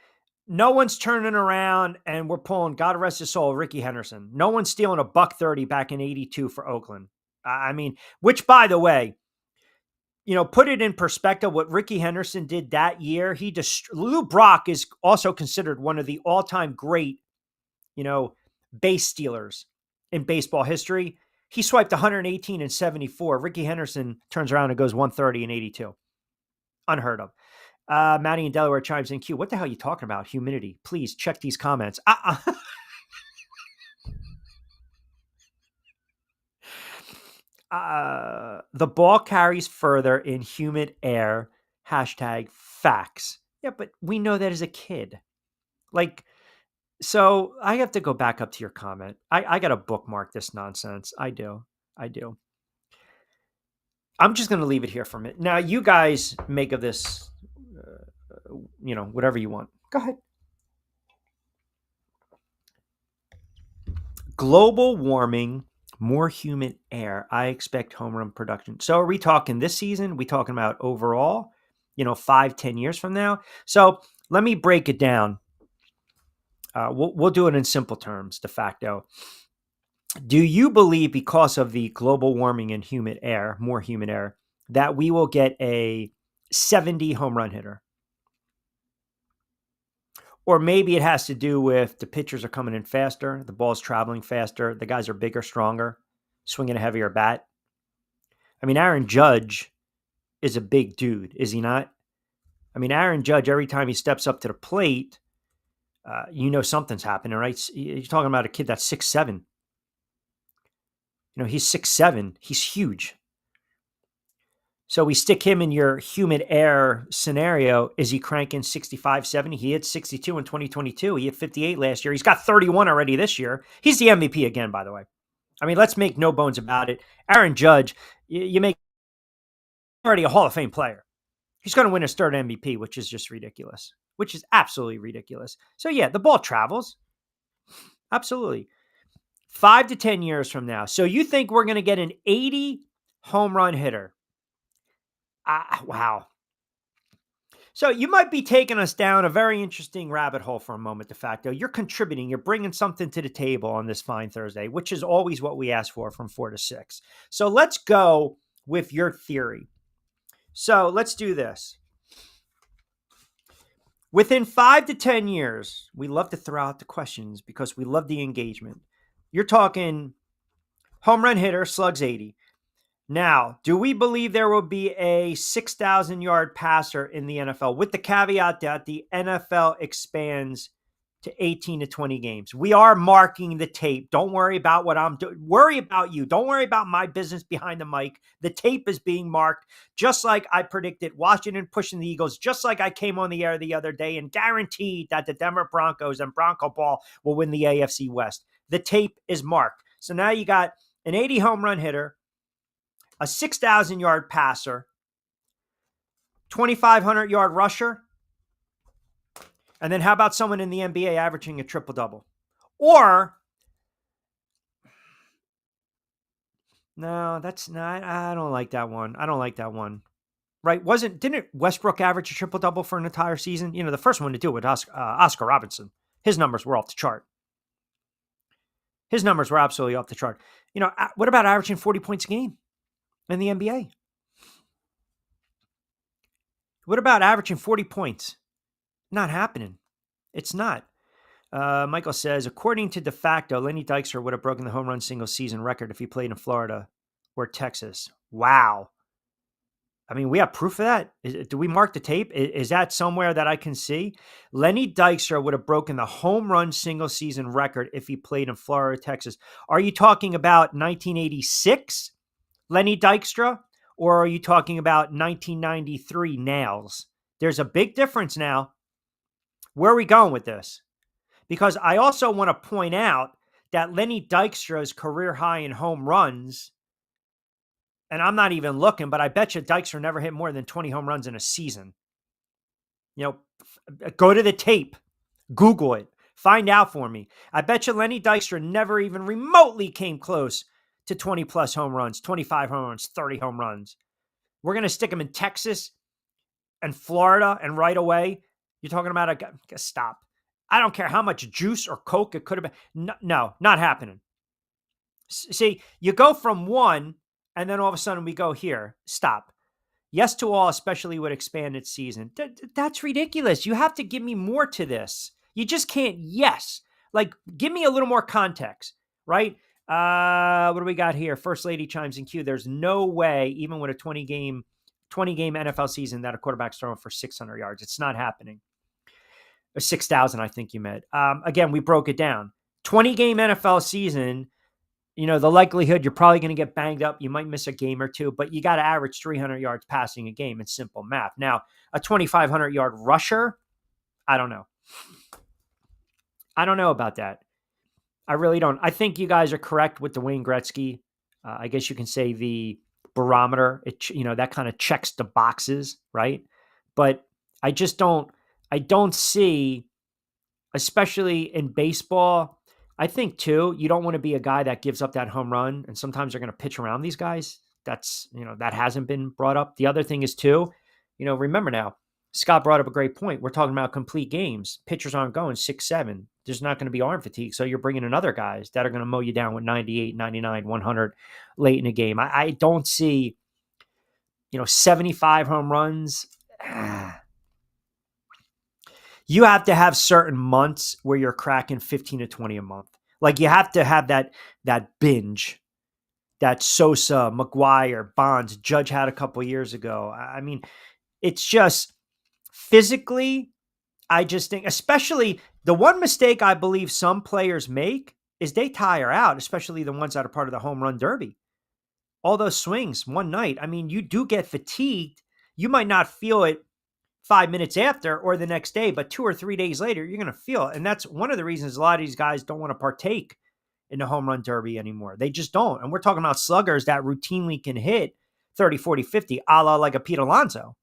no one's turning around and we're pulling, God rest his soul, Ricky Henderson. No one's stealing a $130 back in '82 for Oakland. I mean, which, by the way, put it in perspective, what Ricky Henderson did that year. Lou Brock is also considered one of the all-time great, base stealers in baseball history. He swiped 118 in 74. Ricky Henderson turns around and goes 130 in 82. Unheard of. Maddie in Delaware chimes in. Q, what the hell are you talking about? Humidity. Please check these comments. The ball carries further in humid air. #facts. Yeah, but we know that as a kid. Like, so I have to go back up to your comment. I got to bookmark this nonsense. I do. I'm just going to leave it here for a minute. Now, you guys make of this, whatever you want. Go ahead. Global warming, more humid air. I expect home run production. So are we talking this season? We talking about overall, 5-10 years from now? So let me break it down. We'll do it in simple terms, de facto. Do you believe, because of the global warming and humid air, more humid air, that we will get a 70 home run hitter? Or maybe it has to do with the pitchers are coming in faster, the ball's traveling faster, the guys are bigger, stronger, swinging a heavier bat. I mean, Aaron Judge is a big dude, is he not? I mean, Aaron Judge, every time he steps up to the plate, something's happening, right? You're talking about a kid that's 6'7". He's 6'7". He's huge. So we stick him in your humid air scenario. Is he cranking 65, 70? He hit 62 in 2022. He hit 58 last year. He's got 31 already this year. He's the MVP again, by the way. I mean, let's make no bones about it. Aaron Judge, you make already a Hall of Fame player. He's going to win his third MVP, which is just ridiculous, which is absolutely ridiculous. So yeah, the ball travels. Absolutely. 5 to 10 years from now. So you think we're going to get an 80 home run hitter? Wow. So you might be taking us down a very interesting rabbit hole for a moment, de facto. You're contributing. You're bringing something to the table on this fine Thursday, which is always what we ask for from 4 to 6. So let's go with your theory. So let's do this. Within 5 to 10 years, we love to throw out the questions because we love the engagement. You're talking home run hitter, slugs 80. Now, do we believe there will be a 6,000-yard passer in the NFL, with the caveat that the NFL expands to 18 to 20 games? We are marking the tape. Don't worry about what I'm doing. Worry about you. Don't worry about my business behind the mic. The tape is being marked, just like I predicted Washington pushing the Eagles, just like I came on the air the other day and guaranteed that the Denver Broncos and Bronco Ball will win the AFC West. The tape is marked. So now you got an 80 home run hitter, a 6,000-yard passer, 2,500-yard rusher, and then how about someone in the NBA averaging a triple-double? Or, no, that's not, I don't like that one. Right? Didn't Westbrook average a triple-double for an entire season? The first one to do it was Oscar Robertson. His numbers were off the chart. His numbers were absolutely off the chart. What about averaging 40 points a game in the NBA? What about averaging 40 points? Not happening. It's not. Michael says, according to de facto, Lenny Dykstra would have broken the home run single season record if he played in Florida or Texas. Wow. I mean, we have proof of that. Do we mark the tape? Is that somewhere that I can see? Lenny Dykstra would have broken the home run single season record if he played in Florida or Texas. Are you talking about 1986 Lenny Dykstra, or are you talking about 1993 Nails? There's a big difference now. Where are we going with this? Because I also want to point out that Lenny Dykstra's career high in home runs, and I'm not even looking, but I bet you Dykstra never hit more than 20 home runs in a season. Go to the tape, Google it, find out for me. I bet you Lenny Dykstra never even remotely came close to 20 plus home runs, 25 home runs, 30 home runs. We're going to stick him in Texas and Florida, and right away, you're talking about a guy. Stop. I don't care how much juice or Coke it could have been. No, not happening. See, you go from one, and then all of a sudden we go here. Stop. Yes to all, especially with expanded season. That's ridiculous. You have to give me more to this. You just can't yes. Like, give me a little more context, right? What do we got here? First Lady chimes in queue. There's no way, even with a 20-game NFL season, that a quarterback's throwing for 600 yards. It's not happening. Or 6,000, I think you meant. Again, we broke it down. 20-game NFL season, the likelihood you're probably going to get banged up. You might miss a game or two, but you got to average 300 yards passing a game. It's simple math. Now, a 2,500-yard rusher, I don't know. I don't know about that. I really don't. I think you guys are correct with the Wayne Gretzky. I guess you can say the barometer. That kind of checks the boxes, right? But I just don't. I don't see, especially in baseball, I think too, you don't want to be a guy that gives up that home run. And sometimes they're going to pitch around these guys. That's, that hasn't been brought up. The other thing is too, remember now, Scott brought up a great point. We're talking about complete games. Pitchers aren't going 6-7. There's not going to be arm fatigue. So you're bringing in other guys that are going to mow you down with 98, 99, 100 late in the game. I don't see, 75 home runs. You have to have certain months where you're cracking 15 to 20 a month. Like, you have to have that binge that Sosa, McGuire, Bonds, Judge had a couple years ago. I mean, it's just physically, I just think, especially the one mistake I believe some players make is they tire out, especially the ones that are part of the home run derby. All those swings one night. I mean, you do get fatigued. You might not feel it 5 minutes after or the next day, but 2 or 3 days later, you're going to feel it. And that's one of the reasons a lot of these guys don't want to partake in the home run derby anymore. They just don't. And we're talking about sluggers that routinely can hit 30, 40, 50, a la like a Pete Alonso.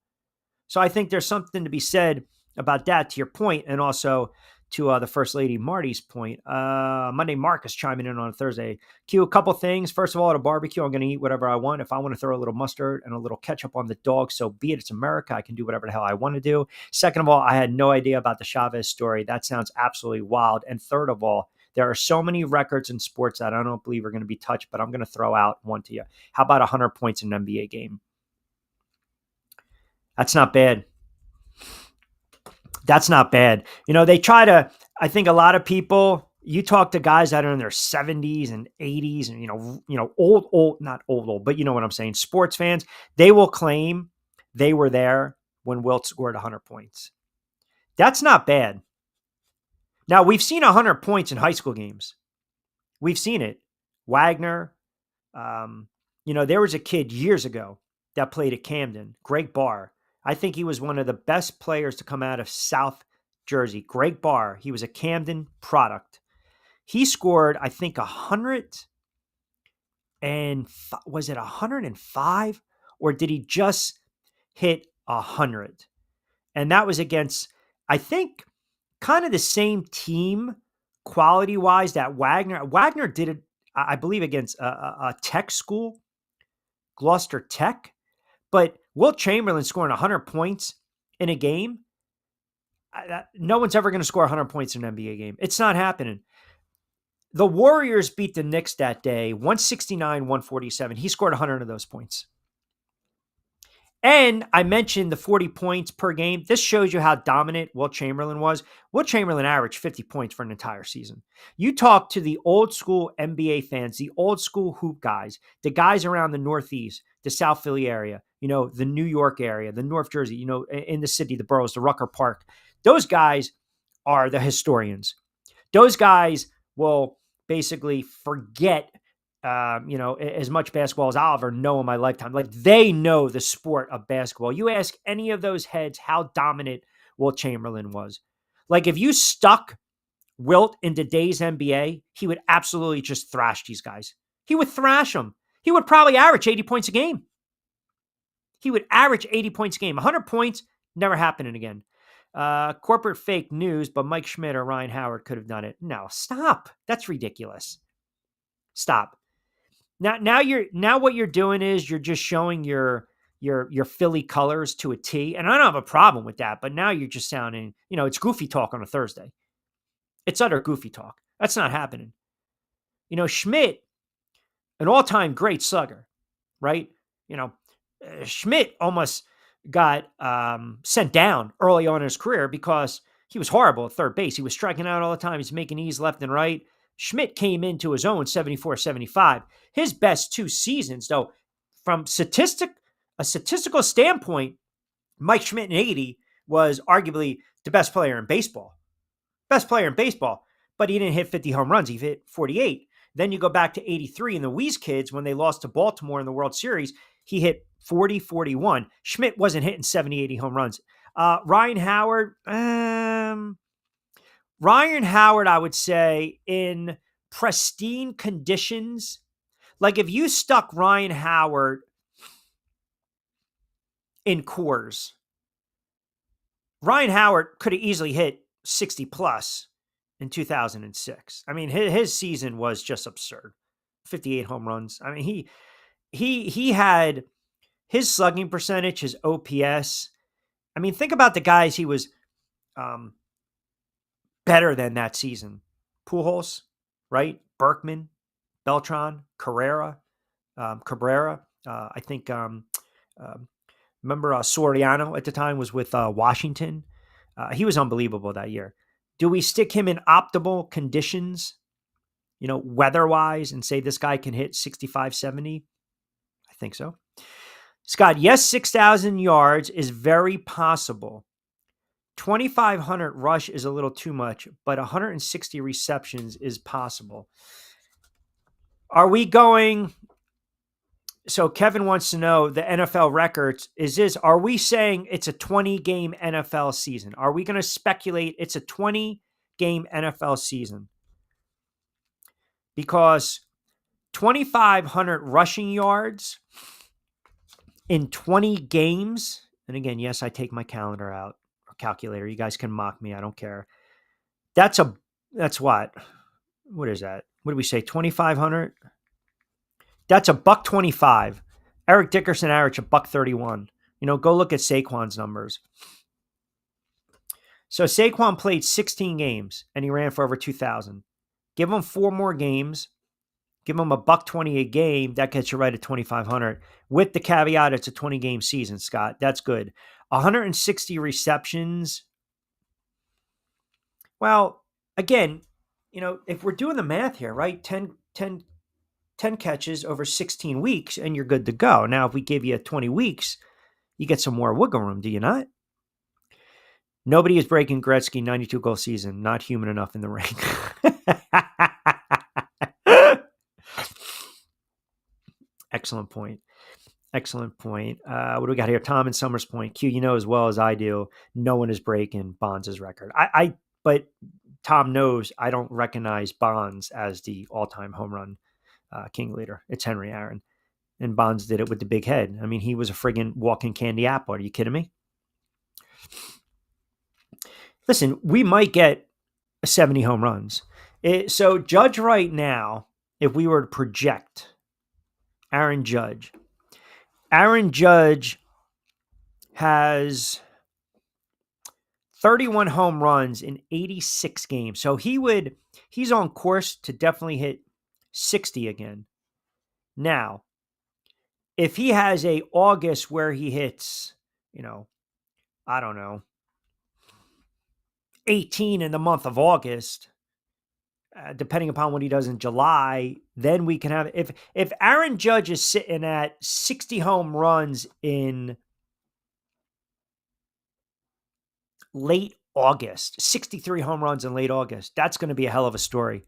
So I think there's something to be said about that, to your point, and also to the First Lady Marty's point. Monday Marcus chiming in on a Thursday. Q, a couple things. First of all, at a barbecue, I'm going to eat whatever I want. If I want to throw a little mustard and a little ketchup on the dog, so be it. It's America. I can do whatever the hell I want to do. Second of all, I had no idea about the Chavez story. That sounds absolutely wild. And third of all, there are so many records in sports that I don't believe are going to be touched, but I'm going to throw out one to you. How about 100 points in an NBA game? That's not bad. That's not bad. They try to, I think a lot of people, you talk to guys that are in their 70s and 80s and, old, not old, but you know what I'm saying? Sports fans, they will claim they were there when Wilt scored 100 points. That's not bad. Now, we've seen 100 points in high school games. We've seen it. Wagner, there was a kid years ago that played at Camden, Greg Barr. I think he was one of the best players to come out of South Jersey. Greg Barr, he was a Camden product. He scored, I think, 100 and was it 105? Or did he just hit 100? And that was against, I think, kind of the same team quality-wise that Wagner. Wagner did it, I believe, against a tech school, Gloucester Tech. But Wilt Chamberlain scoring 100 points in a game, no one's ever going to score 100 points in an NBA game. It's not happening. The Warriors beat the Knicks that day, 169-147. He scored 100 of those points. And I mentioned the 40 points per game. This shows you how dominant Wilt Chamberlain was. Wilt Chamberlain averaged 50 points for an entire season. You talk to the old school NBA fans, the old school hoop guys, the guys around the Northeast, the South Philly area, the New York area, the North Jersey, in the city, the boroughs, the Rucker Park. Those guys are the historians. Those guys will basically forget as much basketball as I'll ever know in my lifetime. Like, they know the sport of basketball. You ask any of those heads how dominant Wilt Chamberlain was. Like, if you stuck Wilt in today's NBA, he would absolutely just thrash these guys. He would thrash them. He would probably average 80 points a game. He would average 80 points a game. 100 points, never happening again. Corporate fake news, but Mike Schmidt or Ryan Howard could have done it. No, stop. That's ridiculous. Stop. Now what you're doing is you're just showing your Philly colors to a T, and I don't have a problem with that. But now you're just sounding, it's goofy talk on a Thursday. It's utter goofy talk. That's not happening. Schmidt, an all-time great slugger, right? Schmidt almost got sent down early on in his career because he was horrible at third base. He was striking out all the time. He's making E's left and right. Schmidt came into his own 74-75. His best 2 seasons, though, from a statistical standpoint, Mike Schmidt in 80 was arguably the best player in baseball. Best player in baseball. But he didn't hit 50 home runs. He hit 48. Then you go back to 83 and the Wheeze Kids, when they lost to Baltimore in the World Series, he hit 40, 41. Schmidt wasn't hitting 70, 80 home runs. Ryan Howard, I would say, in pristine conditions, like if you stuck Ryan Howard in Coors, Ryan Howard could have easily hit 60 plus in 2006. I mean, his season was just absurd. 58 home runs. I mean, he had his slugging percentage, his OPS. I mean, think about the guys he was better than that season. Pujols, right? Berkman, Beltran, Cabrera. I think, remember Soriano at the time was with Washington. He was unbelievable that year. Do we stick him in optimal conditions, weather-wise, and say this guy can hit 65, 70? I think so. Scott, yes, 6,000 yards is very possible. 2,500 rush is a little too much, but 160 receptions is possible. Are we going... So Kevin wants to know the NFL records. Are we saying it's a 20-game NFL season? Are we going to speculate it's a 20-game NFL season? Because 2,500 rushing yards in 20 games, and again, yes, I take my calendar out, or calculator. You guys can mock me. I don't care. That's what? What is that? What do we say? 2,500? That's $125. Eric Dickerson averaged $131. Go look at Saquon's numbers. So Saquon played 16 games and he ran for over 2,000. Give him 4 more games. Give him $120 a game. That gets you right at 2,500. With the caveat, it's a 20-game season, Scott. That's good. 160 receptions. Well, again, if we're doing the math here, right? 10 catches over 16 weeks and you're good to go. Now, if we give you 20 weeks, you get some more wiggle room, do you not? Nobody is breaking Gretzky 92-goal season. Not human enough in the ring. Excellent point. Excellent point. What do we got here? Tom and Summers' point. Q, as well as I do, no one is breaking Bonds' record. But Tom knows I don't recognize Bonds as the all-time home run king leader. It's Henry Aaron. And Bonds did it with the big head. I mean, he was a friggin' walking candy apple. Are you kidding me? Listen, we might get 70 home runs. So Judge right now, if we were to project Aaron Judge has 31 home runs in 86 games. So he's on course to definitely hit 60 again. Now, if he has a August where he hits, I don't know, 18 in the month of August, depending upon what he does in July, then we can have, if Aaron Judge is sitting at 60 home runs in late August, 63 home runs in late August, that's going to be a hell of a story.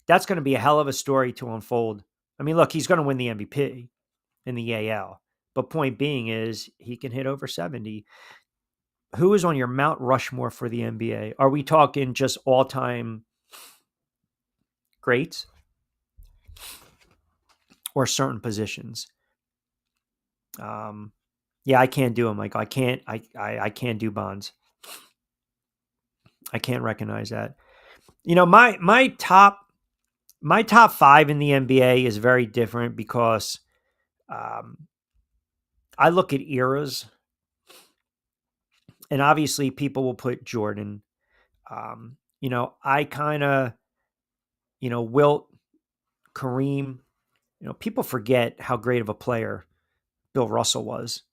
That's going to be a hell of a story to unfold. I mean, look, he's going to win the MVP in the AL. But point being is he can hit over 70. Who is on your Mount Rushmore for the NBA? Are we talking just all-time greats or certain positions? Yeah, I can't do it, Michael. I can't do Bonds. I can't recognize that. My top 5 in the NBA is very different because I look at eras, and obviously people will put Jordan. I kind of, Wilt, Kareem. People forget how great of a player Bill Russell was.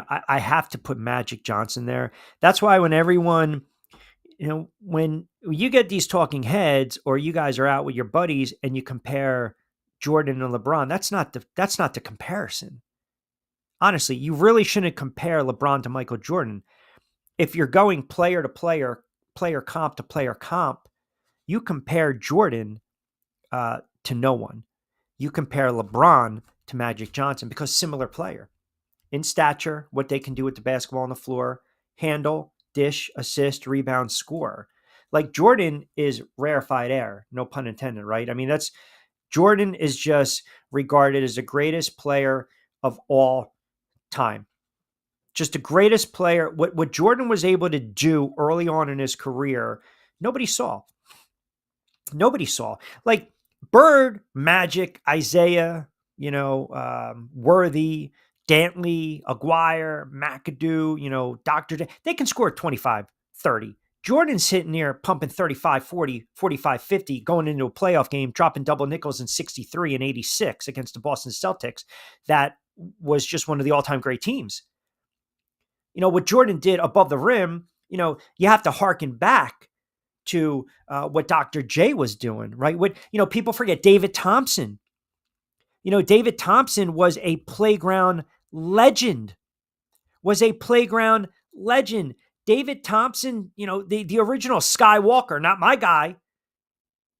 I have to put Magic Johnson there. That's why when everyone, when you get these talking heads or you guys are out with your buddies and you compare Jordan and LeBron, that's not the comparison. Honestly, you really shouldn't compare LeBron to Michael Jordan. If you're going player to player, player comp to player comp, you compare Jordan to no one. You compare LeBron to Magic Johnson because similar player. In stature, what they can do with the basketball on the floor, handle, dish, assist, rebound, score. Like Jordan is rarefied air, no pun intended, right? I mean, Jordan is just regarded as the greatest player of all time. Just the greatest player. What Jordan was able to do early on in his career, nobody saw. Nobody saw. Like Bird, Magic, Isaiah, Worthy, Dantley, Aguirre, McAdoo, Dr. J, they can score 25, 30. Jordan's hitting near pumping 35, 40, 45, 50, going into a playoff game, dropping double nickels in 63 and 86 against the Boston Celtics. That was just one of the all-time great teams. What Jordan did above the rim, you have to hearken back to what Dr. J was doing, right? People forget David Thompson. David Thompson was a playground legend. David Thompson, the original Skywalker, not my guy,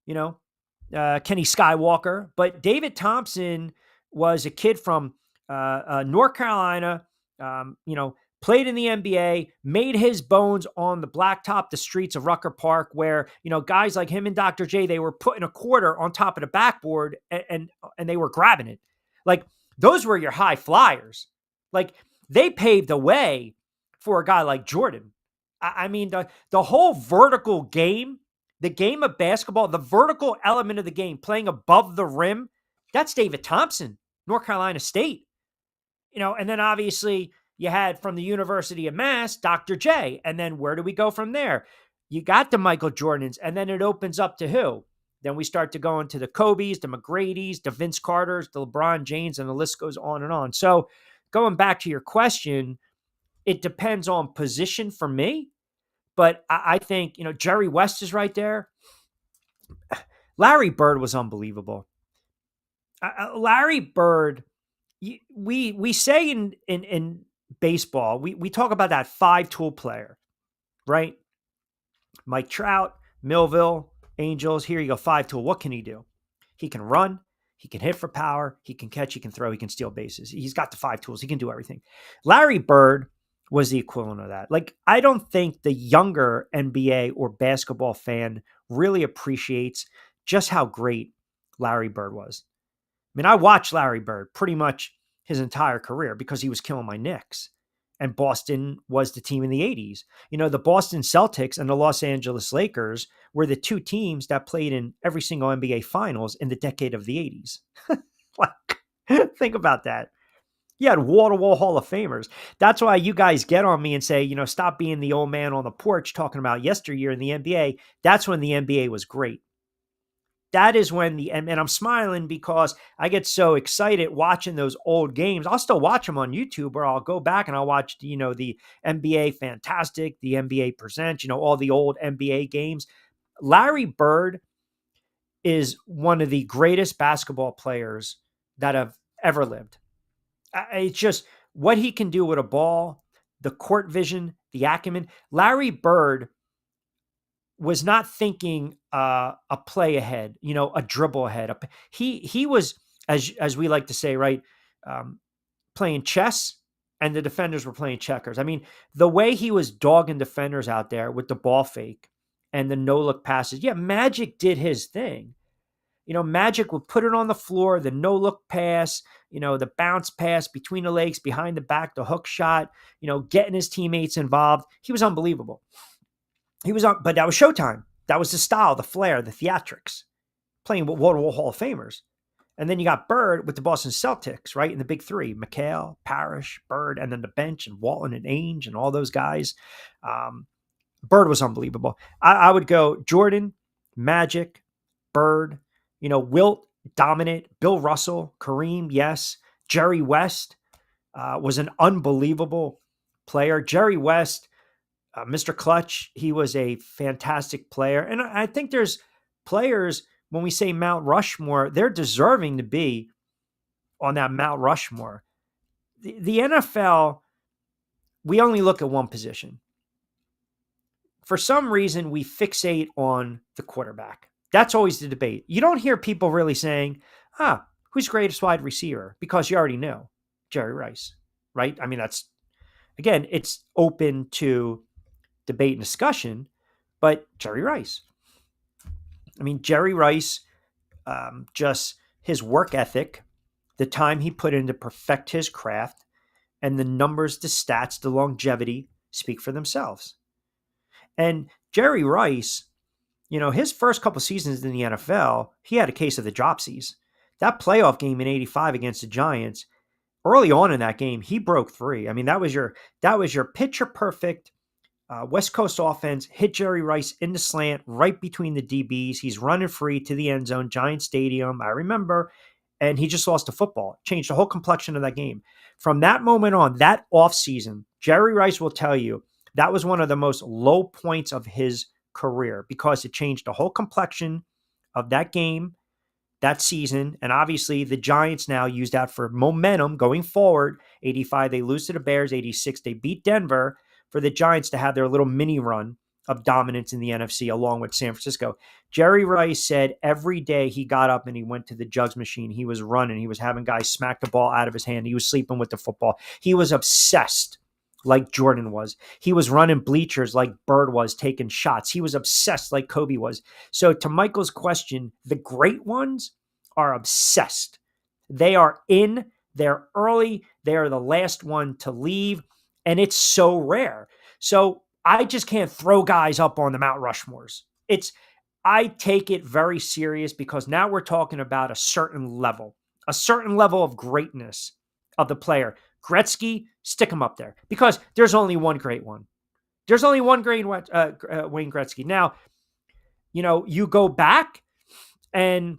Kenny Skywalker, but David Thompson was a kid from North Carolina, played in the NBA, made his bones on the blacktop, the streets of Rucker Park, where, guys like him and Dr. J, they were putting a quarter on top of the backboard and they were grabbing it. Like, those were your high flyers. Like, they paved the way for a guy like Jordan. I mean, the whole vertical game, the game of basketball, the vertical element of the game, playing above the rim, that's David Thompson, North Carolina State. And then obviously you had from the University of Mass, Dr. J. And then where do we go from there? You got the Michael Jordans, and then it opens up to who? Then we start to go into the Kobe's, the McGrady's, the Vince Carter's, the LeBron James, and the list goes on and on. So going back to your question, it depends on position for me. But I think, Jerry West is right there. Larry Bird was unbelievable. Larry Bird, we say in baseball, we talk about that 5-tool player, right? Mike Trout, Millville, Angels, here you go, 5-tool. What can he do? He can run, he can hit for power, he can catch, he can throw, he can steal bases. He's got the 5 tools. He can do everything. Larry Bird was the equivalent of that. Like, I don't think the younger NBA or basketball fan really appreciates just how great Larry Bird was. I mean, I watched Larry Bird pretty much his entire career because he was killing my Knicks. And Boston was the team in the 80s. The Boston Celtics and the Los Angeles Lakers were the two teams that played in every single NBA finals in the decade of the 80s. Like, think about that. You had wall-to-wall Hall of Famers. That's why you guys get on me and say, stop being the old man on the porch talking about yesteryear in the NBA. That's when the NBA was great. that is when and I'm smiling because I get so excited watching those old games. I'll still watch them on YouTube, or I'll go back and I'll watch, the NBA Fantastic, the NBA Presents, all the old NBA games. Larry Bird is one of the greatest basketball players that have ever lived. It's just what he can do with a ball, the court vision, the acumen. Larry Bird was not thinking a play ahead, a dribble ahead. He was, as we like to say, right, playing chess, and the defenders were playing checkers. I mean, the way he was dogging defenders out there with the ball fake and the no-look passes. Yeah, Magic did his thing. Magic would put it on the floor, the no-look pass, the bounce pass between the legs, behind the back, the hook shot, getting his teammates involved. He was unbelievable. But that was Showtime. That was the style, the flair, the theatrics, playing with wall-to-wall Hall of Famers. And then you got Bird with the Boston Celtics, right? In the big three, McHale, Parrish, Bird, and then the bench, and Walton and Ainge and all those guys. Bird was unbelievable. I would go Jordan, Magic, Bird, Wilt, dominant, Bill Russell, Kareem, yes. Jerry West was an unbelievable player. Jerry West, Mr. Clutch, he was a fantastic player. And I think there's players, when we say Mount Rushmore, they're deserving to be on that Mount Rushmore. The NFL, we only look at one position. For some reason, we fixate on the quarterback. That's always the debate. You don't hear people really saying, who's greatest wide receiver? Because you already know, Jerry Rice, right? I mean, again, it's open to debate and discussion, but Jerry Rice. I mean, Jerry Rice, just his work ethic, the time he put in to perfect his craft, and the numbers, the stats, the longevity speak for themselves. And Jerry Rice, his first couple seasons in the NFL, he had a case of the dropsies. That playoff game in '85 against the Giants, early on in that game, he broke free. I mean, that was your picture perfect West Coast offense, hit Jerry Rice in the slant right between the DBs. He's running free to the end zone, Giant Stadium, I remember, and he just lost the football. Changed the whole complexion of that game. From that moment on, that offseason, Jerry Rice will tell you that was one of the most low points of his career because it changed the whole complexion of that game, that season. And obviously the Giants now use that for momentum going forward. 85, they lose to the Bears. 86, they beat Denver, for the Giants to have their little mini run of dominance in the NFC along with San Francisco. Jerry Rice said every day he got up and he went to the jugs machine. He was running. He was having guys smack the ball out of his hand. He was sleeping with the football. He was obsessed like Jordan was. He was running bleachers like Bird was, taking shots. He was obsessed like Kobe was. So to Michael's question, the great ones are obsessed. They are in, they're early, they are the last one to leave. And it's so rare. So I just can't throw guys up on the Mount Rushmores. I take it very serious because now we're talking about a certain level of greatness of the player. Gretzky, stick him up there because there's only one great one. There's only one great Wayne Gretzky. Now, you go back and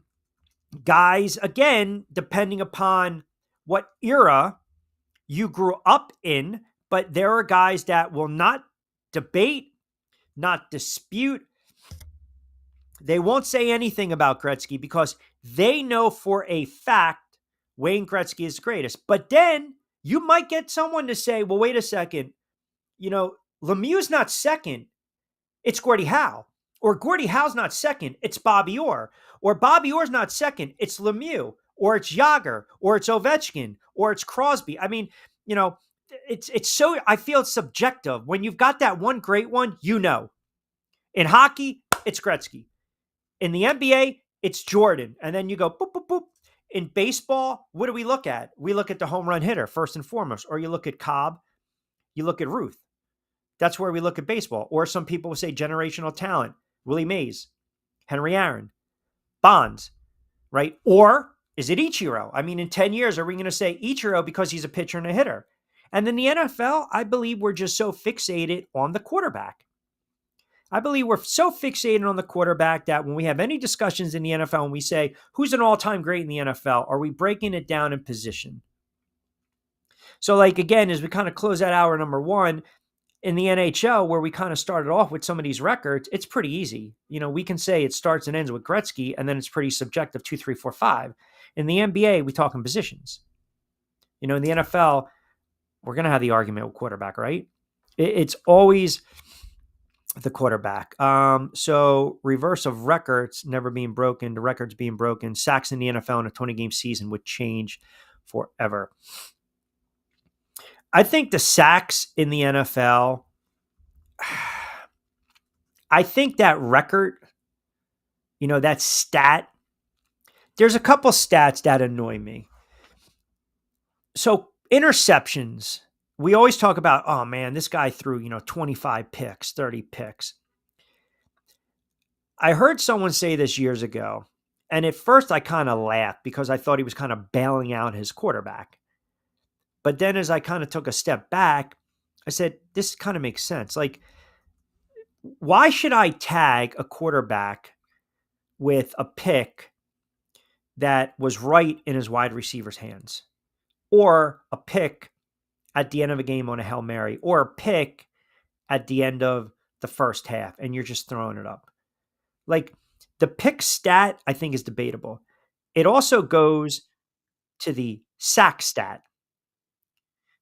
guys, again, depending upon what era you grew up in, but there are guys that will not debate, not dispute. They won't say anything about Gretzky because they know for a fact Wayne Gretzky is the greatest. But then you might get someone to say, well, wait a second. Lemieux's not second. It's Gordie Howe. Or Gordie Howe's not second. It's Bobby Orr. Or Bobby Orr's not second. It's Lemieux. Or it's Yager. Or it's Ovechkin. Or it's Crosby. I mean, it's so, I feel it's subjective. When you've got that one great one, In hockey, it's Gretzky. In the NBA, it's Jordan. And then you go, boop, boop, boop. In baseball, what do we look at? We look at the home run hitter, first and foremost. Or you look at Cobb. You look at Ruth. That's where we look at baseball. Or some people will say generational talent. Willie Mays, Henry Aaron, Bonds, right? Or is it Ichiro? I mean, in 10 years, are we going to say Ichiro because he's a pitcher and a hitter? And then the NFL, I believe we're just so fixated on the quarterback. I believe we're so fixated on the quarterback that when we have any discussions in the NFL and we say, who's an all-time great in the NFL, are we breaking it down in position? So, like, again, as we kind of close out hour number one, in the NHL, where we kind of started off with some of these records, it's pretty easy. We can say it starts and ends with Gretzky, and then it's pretty subjective, 2, 3, 4, 5. In the NBA, we talk in positions. In the NFL, we're going to have the argument with quarterback, right? It's always the quarterback. So reverse of records never being broken, the records being broken. Sacks in the NFL in a 20-game season would change forever. I think the sacks in the NFL, I think that record, that stat, there's a couple stats that annoy me. So interceptions, we always talk about, oh man, this guy threw, 25 picks, 30 picks. I heard someone say this years ago, and at first I kind of laughed because I thought he was kind of bailing out his quarterback. But then as I kind of took a step back, I said, this kind of makes sense. Like, why should I tag a quarterback with a pick that was right in his wide receiver's hands, or a pick at the end of a game on a Hail Mary, or a pick at the end of the first half, and you're just throwing it up? Like, the pick stat, I think, is debatable. It also goes to the sack stat.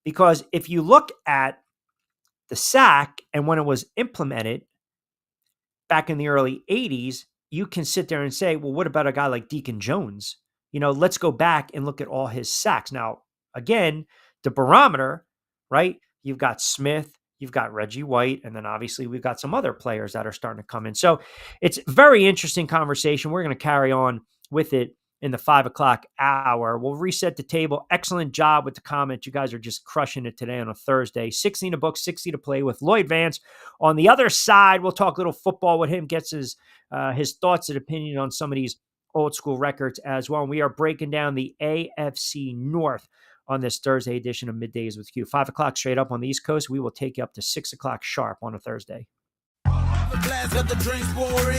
Because if you look at the sack and when it was implemented back in the early 80s, you can sit there and say, well, what about a guy like Deacon Jones? Let's go back and look at all his sacks. Now, again, the barometer, right? You've got Smith, you've got Reggie White, and then obviously we've got some other players that are starting to come in. So it's a very interesting conversation. We're going to carry on with it in the 5 o'clock hour. We'll reset the table. Excellent job with the comments. You guys are just crushing it today on a Thursday. 16 to book, 60 to play with Lloyd Vance. On the other side, we'll talk a little football with him, gets his thoughts and opinion on some of these old school records as well. And we are breaking down the AFC North on this Thursday edition of Middays with Q. 5 o'clock straight up on the East Coast. We will take you up to 6 o'clock sharp on a Thursday. The glass got the drinks pouring.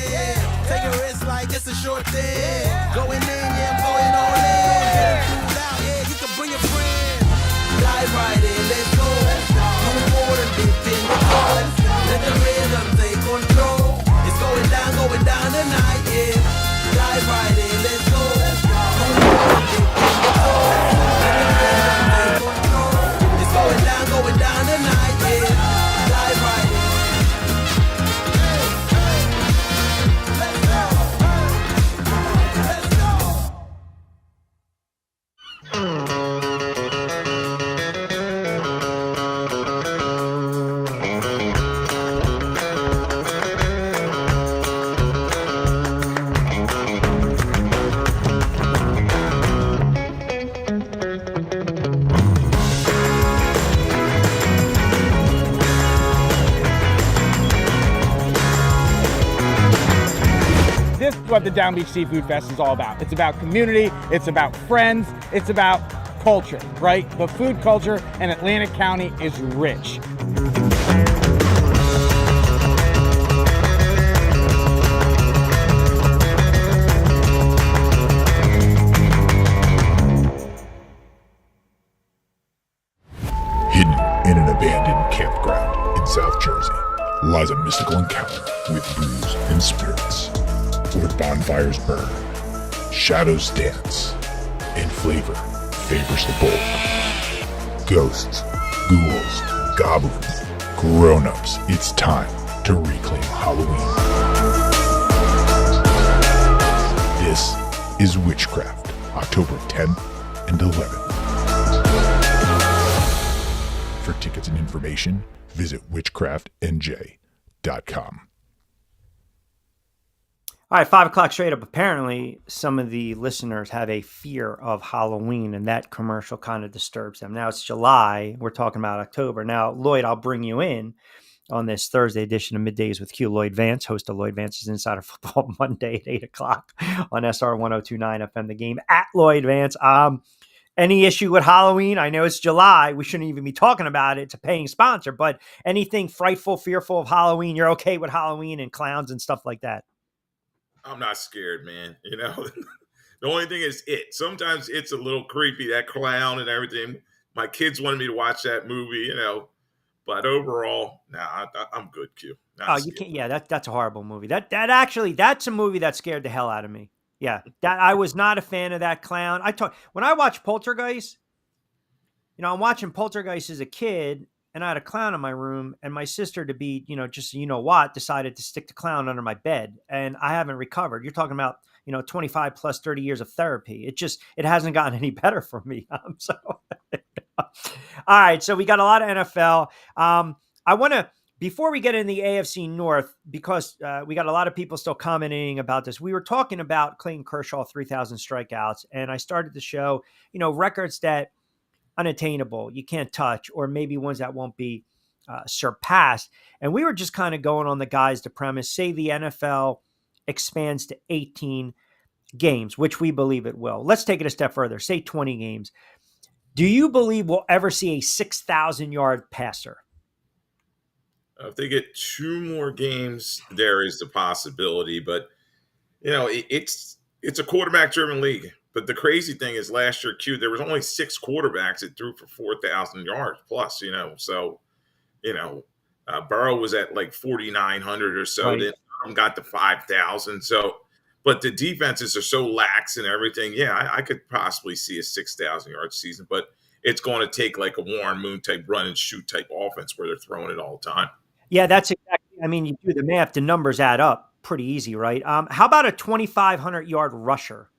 Take a risk like it's a short thing. Going in, yeah, I'm going all in. Get it out, yeah, you can bring your friends. Dive right in, let's go. Move forward, dip in the flow. Let the rhythm take control. It's going down tonight, yeah. Dive right in, let's go. Move forward, dip in the flow. Let the rhythm take control. It's going down tonight, yeah. Dive right in. This is what the Down Beach Seafood Fest is all about. It's about community, it's about friends, it's about culture, right? The food culture in Atlantic County is rich. Hidden in an abandoned campground in South Jersey lies a mystical encounter with brews and spirits, where bonfires burn, shadows dance, and flavor favors the bold. Ghosts, ghouls, goblins, grown-ups, it's time to reclaim Halloween. This is Witchcraft, October 10th and 11th. For tickets and information, visit witchcraftnj.com. All right, 5 o'clock straight up. Apparently, some of the listeners have a fear of Halloween, and that commercial kind of disturbs them. Now, it's July. We're talking about October. Now, Lloyd, I'll bring you in on this Thursday edition of Middays with Q. Lloyd Vance, host of Lloyd Vance's Insider Football Monday at 8 o'clock on SR 1029 FM, The Game, at Lloyd Vance. Any issue with Halloween? I know it's July. We shouldn't even be talking about it. It's a paying sponsor, but anything frightful, fearful of Halloween, you're okay with Halloween and clowns and stuff like that? I'm not scared, man. The only thing is sometimes it's a little creepy, that clown and everything. My kids wanted me to watch that movie, but overall, I'm good, Q. Not You scared. can't. Yeah, that's a horrible movie. That's a movie that scared the hell out of me. Yeah, that I was not a fan of that clown. When I watched Poltergeist, I'm watching Poltergeist as a kid, and I had a clown in my room, and my sister, to be, just decided to stick the clown under my bed, and I haven't recovered. You're talking about 25 plus 30 years of therapy. It hasn't gotten any better for me. So, all right. So we got a lot of NFL. I want to, before we get in the AFC North, because we got a lot of people still commenting about this. We were talking about Clayton Kershaw, 3,000 strikeouts, and I started the show, records that unattainable, you can't touch, or maybe ones that won't be surpassed. And we were just kind of going on the premise, say the NFL expands to 18 games, which we believe it will. Let's take it a step further, say 20 games. Do you believe we'll ever see a 6,000-yard passer? If they get 2 more games, there is the possibility. But, it's a quarterback-driven league. But the crazy thing is last year, Q, there was only 6 quarterbacks that threw for 4,000 yards plus, So, Burrow was at like 4,900 or so. Right. Then got to 5,000. So, but the defenses are so lax and everything. Yeah, I could possibly see a 6,000-yard season. But it's going to take like a Warren Moon type run and shoot type offense where they're throwing it all the time. Yeah, that's exactly. I mean, you do the math, the numbers add up pretty easy, right? How about a 2,500-yard rusher?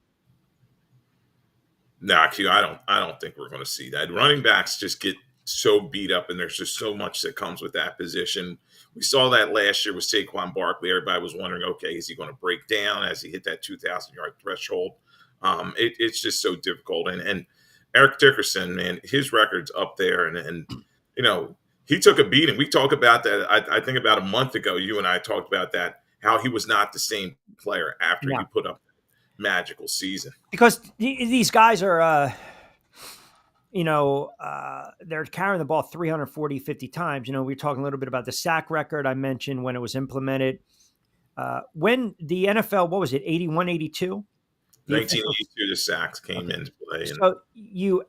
Nah, Q, I don't think we're going to see that. Running backs just get so beat up, and there's just so much that comes with that position. We saw that last year with Saquon Barkley. Everybody was wondering, okay, is he going to break down as he hit that 2,000-yard threshold? It's just so difficult. And Eric Dickerson, man, his record's up there, and he took a beating. We talked about that. I think about a month ago, you and I talked about that, how he was not the same player after he put up that magical season. Because these guys are, they're carrying the ball 340, 50 times. We were talking a little bit about the sack record I mentioned when it was implemented. When the NFL, what was it, 81, 82? 1982, the sacks came into play. So you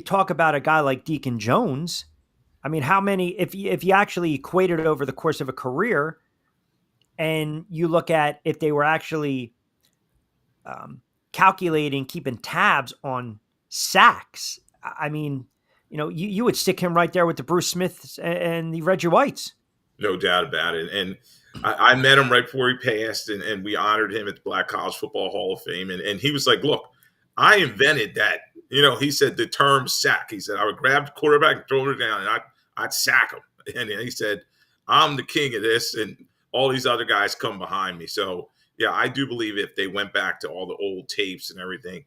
talk about a guy like Deacon Jones. I mean, how many, if you actually equated it over the course of a career, and you look at if they were actually calculating, keeping tabs on sacks, I mean, you would stick him right there with the Bruce Smiths and the Reggie Whites. No doubt about it. And I met him right before he passed, and we honored him at the Black College Football Hall of Fame. And he was like, look, I invented that. He said the term sack. He said, I would grab the quarterback and throw it down, and I'd sack him. And he said, I'm the king of this, and all these other guys come behind me. So, yeah, I do believe if they went back to all the old tapes and everything,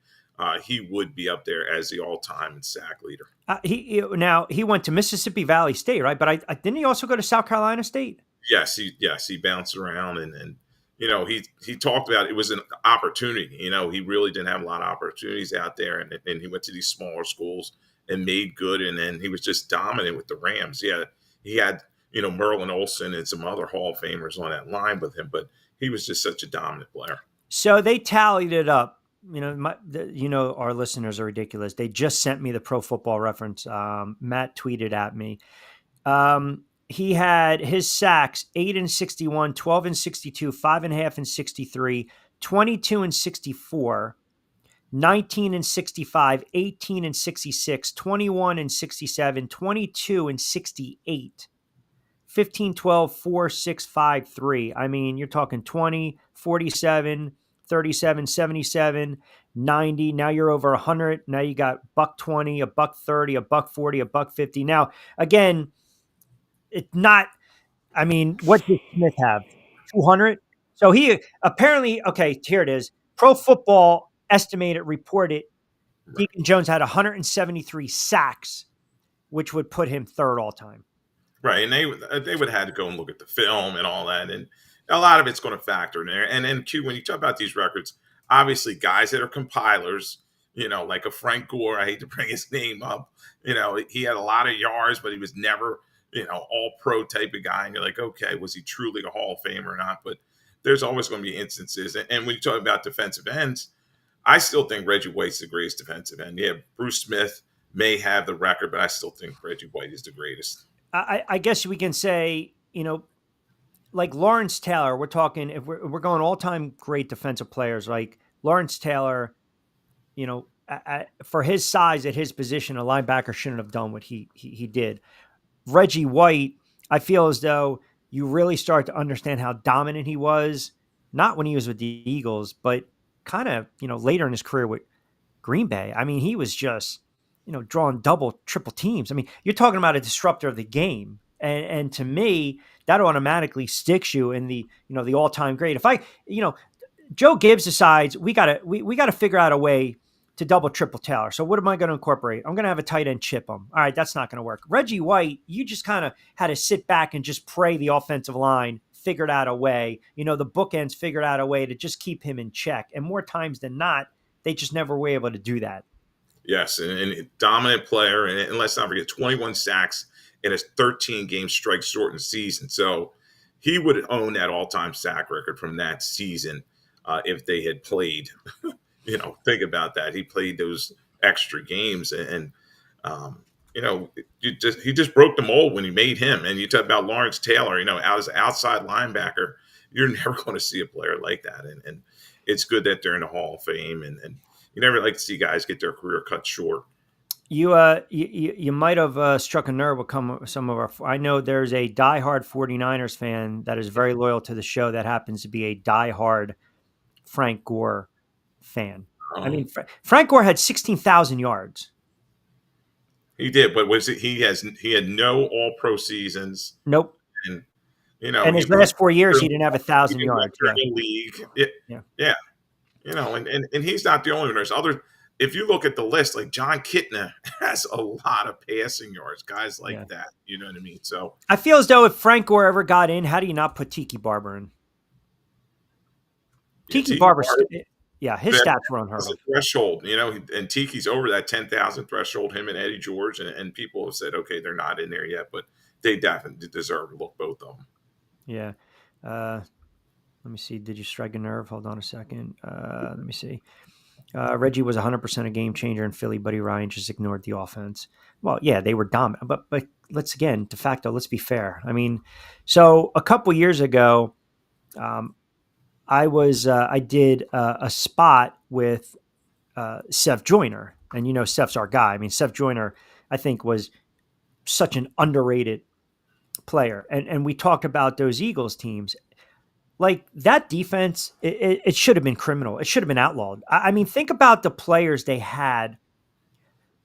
he would be up there as the all-time sack leader. He went to Mississippi Valley State, right? But didn't he also go to South Carolina State? Yes, he bounced around, and he talked about it was an opportunity. He really didn't have a lot of opportunities out there, and he went to these smaller schools and made good, and then he was just dominant with the Rams. Yeah, he had Merlin Olsen and some other Hall of Famers on that line with him, but he was just such a dominant player. So they tallied it up. Our listeners are ridiculous. They just sent me the Pro Football Reference. Matt tweeted at me. He had his sacks 8 and 61, 12 and 62, 5.5 and 63, 22 and 64, 19 and 65, 18 and 66, 21 and 67, 22 and 68, 15, 12, 4, 6, 5, 3. I mean, you're talking 20, 47, 37, 77, 90. Now you're over 100. Now you got $120, $130, $140, $150. Now, again, it's not, I mean, what did Smith have? 200? So he apparently, okay, here it is. Pro Football reported Deacon Jones had 173 sacks, which would put him third all time. Right. And they would have had to go and look at the film and all that. And a lot of it's going to factor in there. And then, Q, when you talk about these records, obviously guys that are compilers, like a Frank Gore. I hate to bring his name up. He had a lot of yards, but he was never, all pro type of guy. And you're like, okay, was he truly a Hall of Famer or not? But there's always going to be instances. And when you talk about defensive ends, I still think Reggie White's the greatest defensive end. Yeah, Bruce Smith may have the record, but I still think Reggie White is the greatest. I guess we can say, like Lawrence Taylor, we're talking, if we're going all-time great defensive players, like Lawrence Taylor, for his size at his position, a linebacker shouldn't have done what he did. Reggie White, I feel as though you really start to understand how dominant he was, not when he was with the Eagles, but kind of, later in his career with Green Bay. I mean, he was just, drawing double, triple teams. I mean, you're talking about a disruptor of the game. And to me, that automatically sticks you in the, the all-time great. If Joe Gibbs decides we gotta figure out a way to double triple Taylor. So what am I going to incorporate? I'm going to have a tight end chip him. All right, that's not going to work. Reggie White, you just kind of had to sit back and just pray the offensive line figured out a way. The bookends figured out a way to just keep him in check. And more times than not, they just never were able to do that. Yes, and dominant player, and let's not forget 21 sacks in a 13-game strike shortened season. So he would own that all-time sack record from that season if they had played. Think about that. He played those extra games, and he just broke the mold when he made him. And you talk about Lawrence Taylor, as an outside linebacker, you're never going to see a player like that. And it's good that they're in the Hall of Fame, and you never like to see guys get their career cut short. You might have struck a nerve with some of our. I know there's a diehard 49ers fan that is very loyal to the show that happens to be a diehard Frank Gore fan. I mean, Frank Gore had 16,000 yards. He did, but he had no All-Pro seasons. Nope. And and his last 4 years, he didn't have 1,000 yards. In the league. Yeah. And he's not the only one. There's other. If you look at the list, like John Kitna has a lot of passing yards, guys like that. You know what I mean? So I feel as though if Frank Gore ever got in, how do you not put Tiki Barber in? Tiki Barber, his stats were unheard of. Threshold, and Tiki's over that 10,000 threshold. Him and Eddie George, and people have said, okay, they're not in there yet, but they definitely deserve to look, both of them. Yeah. Let me see. Did you strike a nerve? Hold on a second. Let me see. Reggie was 100% a game changer in Philly. Buddy Ryan just ignored the offense. Well, yeah, they were dominant, but let's be fair. I mean, so a couple years ago, I did a spot with Seth Joyner, and Seth's our guy. I mean, Seth Joyner, I think, was such an underrated player, and we talked about those Eagles teams. Like that defense, it should have been criminal. It should have been outlawed. I mean, think about the players they had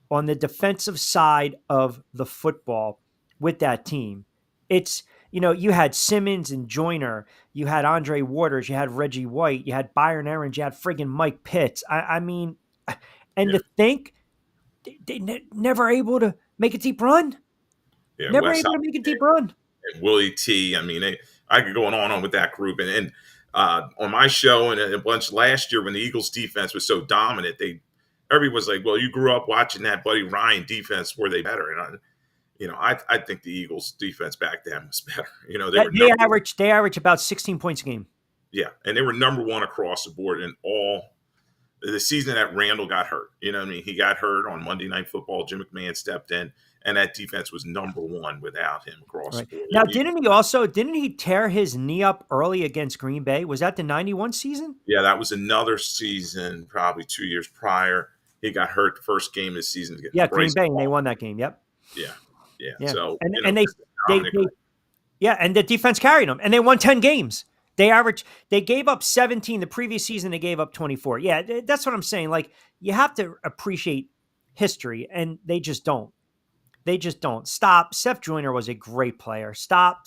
on the defensive side of the football with that team. It's, you had Simmons and Joyner, you had Andre Waters, you had Reggie White, you had Byron Aaron, you had friggin' Mike Pitts. I mean, and to think they never able to make a deep run. Yeah, never able to make a deep run. And Willie T. I mean, I could go on with that group. And on my show and a bunch last year when the Eagles defense was so dominant, everybody was like, well, you grew up watching that Buddy Ryan defense. Were they better? And I think the Eagles defense back then was better. They average about 16 points a game. Yeah. And they were number one across the board in all the season that Randall got hurt. You know what I mean? He got hurt on Monday Night Football. Jim McMahon stepped in. And that defense was number one without him across the board. Now, didn't he tear his knee up early against Green Bay? Was that the 91 season? Yeah, that was another season, probably 2 years prior. He got hurt the first game of the season. Green Bay, and they won that game. Yep. Yeah. So, and the defense carried them, and they won 10 games. They gave up 17 the previous season. They gave up 24. Yeah, that's what I'm saying. Like, you have to appreciate history, and they just don't. They just don't. Stop. Seth Joyner was a great player. Stop.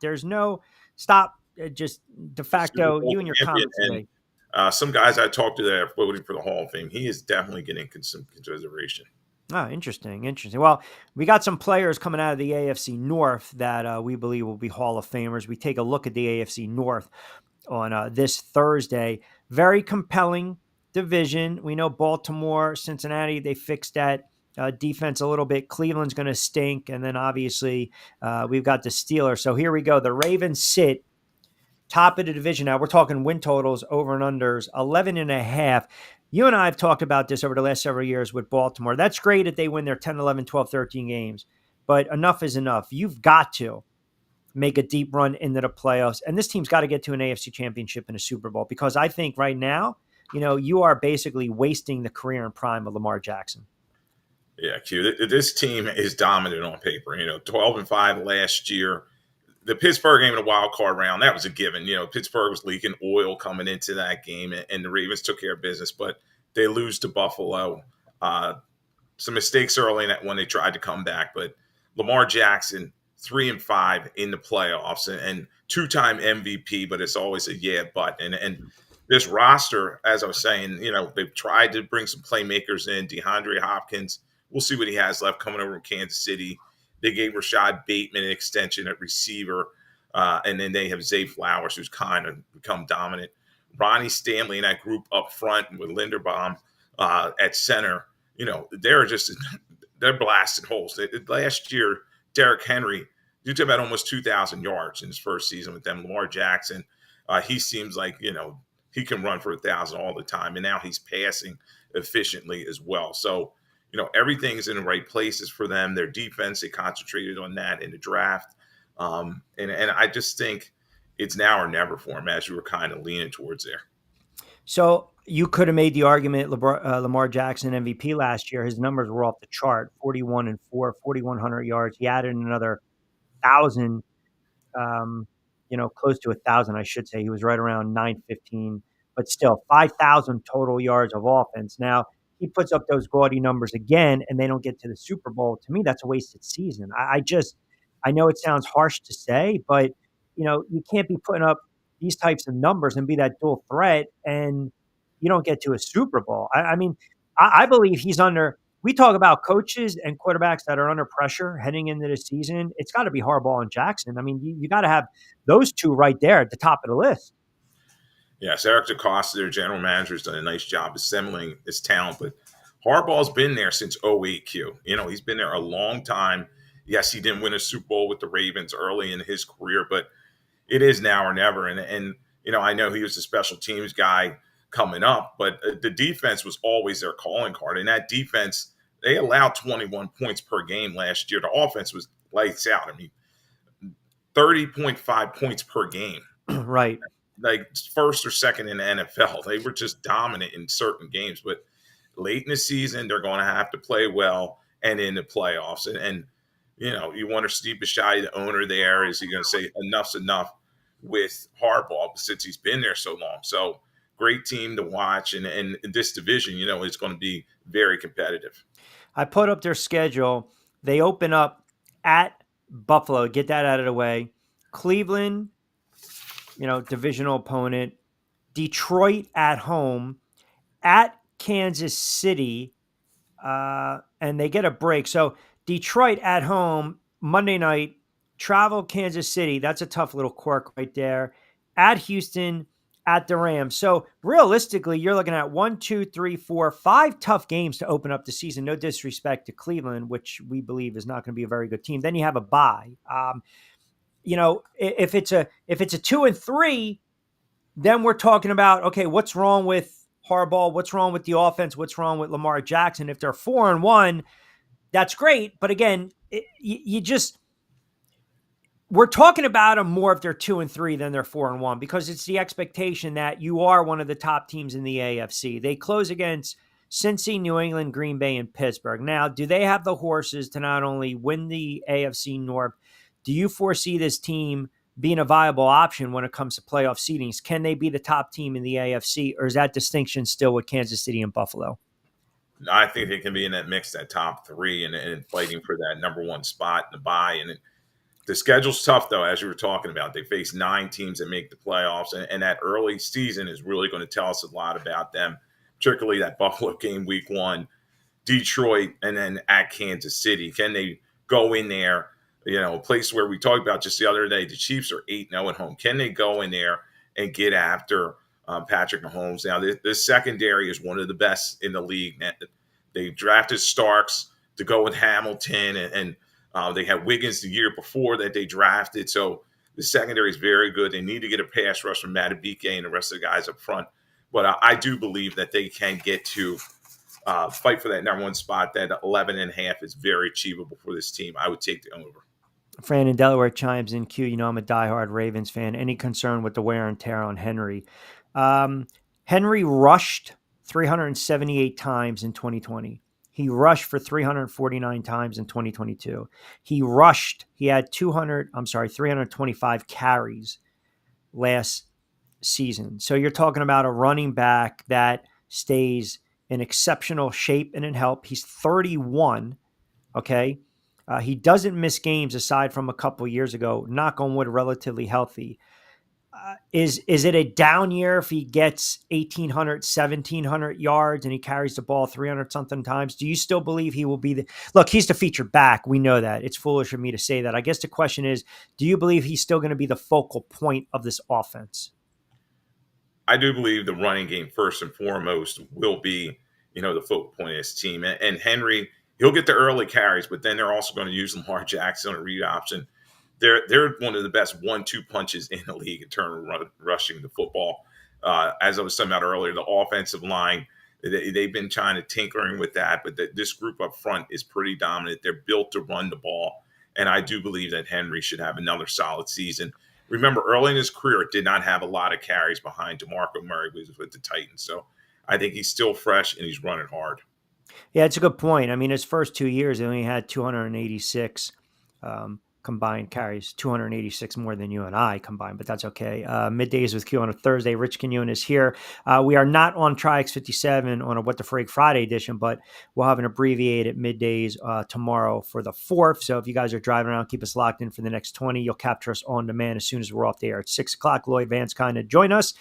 There's no stop. Just de facto, you and your comments today. Some guys I talked to that are voting for the Hall of Fame. He is definitely getting some consideration. Oh, interesting. Well, we got some players coming out of the AFC North that we believe will be Hall of Famers. We take a look at the AFC North on this Thursday. Very compelling division. We know Baltimore, Cincinnati, they fixed that defense a little bit. Cleveland's going to stink. And then obviously we've got the Steelers. So here we go. The Ravens sit top of the division. Now we're talking win totals, over and unders, 11.5. You and I have talked about this over the last several years with Baltimore. That's great if they win their 10, 11, 12, 13 games. But enough is enough. You've got to make a deep run into the playoffs. And this team's got to get to an AFC championship and a Super Bowl, because I think right now, you are basically wasting the career and prime of Lamar Jackson. Yeah, Q. This team is dominant on paper. 12-5 last year. The Pittsburgh game in the wild card round, that was a given. Pittsburgh was leaking oil coming into that game, and the Ravens took care of business, but they lose to Buffalo. Some mistakes early in that when they tried to come back, but Lamar Jackson, 3-5 in the playoffs, and two-time MVP, but it's always a yeah, but. And this roster, as I was saying, they've tried to bring some playmakers in. DeAndre Hopkins, we'll see what he has left coming over from Kansas City. They gave Rashad Bateman an extension at receiver, and then they have Zay Flowers, who's kind of become dominant. Ronnie Stanley and that group up front with Linderbaum at center, they're blasting holes. Last year, Derrick Henry, you talk about almost 2,000 yards in his first season with them. Lamar Jackson, he seems like, he can run for 1,000 all the time, and now he's passing efficiently as well. So, everything's in the right places for them. Their defense, they concentrated on that in the draft. And I just think it's now or never for them, as you were kind of leaning towards there. So you could have made the argument Lamar Jackson MVP last year. His numbers were off the chart, 41-4, 4,100 yards. He added another 1,000, close to 1,000, I should say. He was right around 915, but still 5,000 total yards of offense. Now, he puts up those gaudy numbers again, and they don't get to the Super Bowl. To me, that's a wasted season. I know it sounds harsh to say, but you can't be putting up these types of numbers and be that dual threat, and you don't get to a Super Bowl. I believe he's under. We talk about coaches and quarterbacks that are under pressure heading into the season. It's got to be Harbaugh and Jackson. You got to have those two right there at the top of the list. Yes, Eric DeCosta, their general manager, has done a nice job assembling his talent, but Harbaugh's been there since 08, Q. He's been there a long time. Yes, he didn't win a Super Bowl with the Ravens early in his career, but it is now or never. And I know he was a special teams guy coming up, but the defense was always their calling card. And that defense, they allowed 21 points per game last year. The offense was lights out. 30.5 points per game. Right. Like first or second in the NFL. They were just dominant in certain games, but late in the season, they're going to have to play well, and in the playoffs. And you wonder, Steve Bisciotti, the owner there, is he going to say enough's enough with Harbaugh since he's been there so long? So great team to watch. And this division, is going to be very competitive. I put up their schedule. They open up at Buffalo. Get that out of the way. Cleveland, divisional opponent. Detroit at home. At Kansas City. And they get a break. So Detroit at home, Monday night. Travel Kansas City. That's a tough little quirk right there. At Houston, at the Rams. So realistically, you're looking at 5 tough games to open up the season. No disrespect to Cleveland, which we believe is not going to be a very good team. Then you have a bye. If it's a 2-3, then we're talking about, okay, what's wrong with Harbaugh? What's wrong with the offense? What's wrong with Lamar Jackson? If they're 4-1, that's great. But again, we're talking about them more if they're 2-3 than they're 4-1, because it's the expectation that you are one of the top teams in the AFC. They close against Cincy, New England, Green Bay, and Pittsburgh. Now, do they have the horses to not only win the AFC North? Do you foresee this team being a viable option when it comes to playoff seedings? Can they be the top team in the AFC, or is that distinction still with Kansas City and Buffalo? I think they can be in that mix, that top three, and fighting for that number one spot in the bye. And the schedule's tough, though, as you were talking about. They face 9 teams that make the playoffs, and that early season is really going to tell us a lot about them, particularly that Buffalo game week 1, Detroit, and then at Kansas City. Can they go in there, a place where we talked about just the other day, the Chiefs are 8-0 at home. Can they go in there and get after Patrick Mahomes. Now, this secondary is one of the best in the league. They drafted Starks to go with Hamilton, and they had Wiggins the year before that they drafted. So the secondary is very good. They need to get a pass rush from Matabike and the rest of the guys up front. But I do believe that they can get to fight for that number one spot. That 11.5 is very achievable for this team. I would take the over. Fran in Delaware chimes in. Q, I'm a diehard Ravens fan. Any concern with the wear and tear on Henry? Henry rushed 378 times in 2020. He rushed for 349 times in 2022. He had 325 carries last season. So you're talking about a running back that stays in exceptional shape and in health. He's 31. Okay. He doesn't miss games aside from a couple years ago, knock on wood, relatively healthy. Is it a down year if he gets 1,800, 1,700 yards and he carries the ball 300 something times? Do you still believe he will be look, he's the featured back. We know that. It's foolish of me to say that. I guess the question is, do you believe he's still going to be the focal point of this offense? I do believe the running game, first and foremost, will be, the focal point of this team. And Henry, he'll get the early carries, but then they're also going to use Lamar Jackson on a read option. They're one of the best 1-2 punches in the league in terms of rushing the football. As I was talking about earlier, the offensive line, they've been trying to tinkering with that, but this group up front is pretty dominant. They're built to run the ball, and I do believe that Henry should have another solid season. Remember, early in his career, did not have a lot of carries behind DeMarco Murray with the Titans, so I think he's still fresh and he's running hard. Yeah, it's a good point. I mean, his first 2 years, he only had 286 combined carries, 286 more than you and I combined, but that's okay. Middays with Q on a Thursday. Rich Quinones is here. We are not on Triax57 on a What the Frig Friday edition, but we'll have an abbreviated Middays tomorrow for the 4th. So if you guys are driving around, keep us locked in for the next 20. You'll capture us on demand as soon as we're off the air at 6 o'clock. Lloyd Vance kind of join us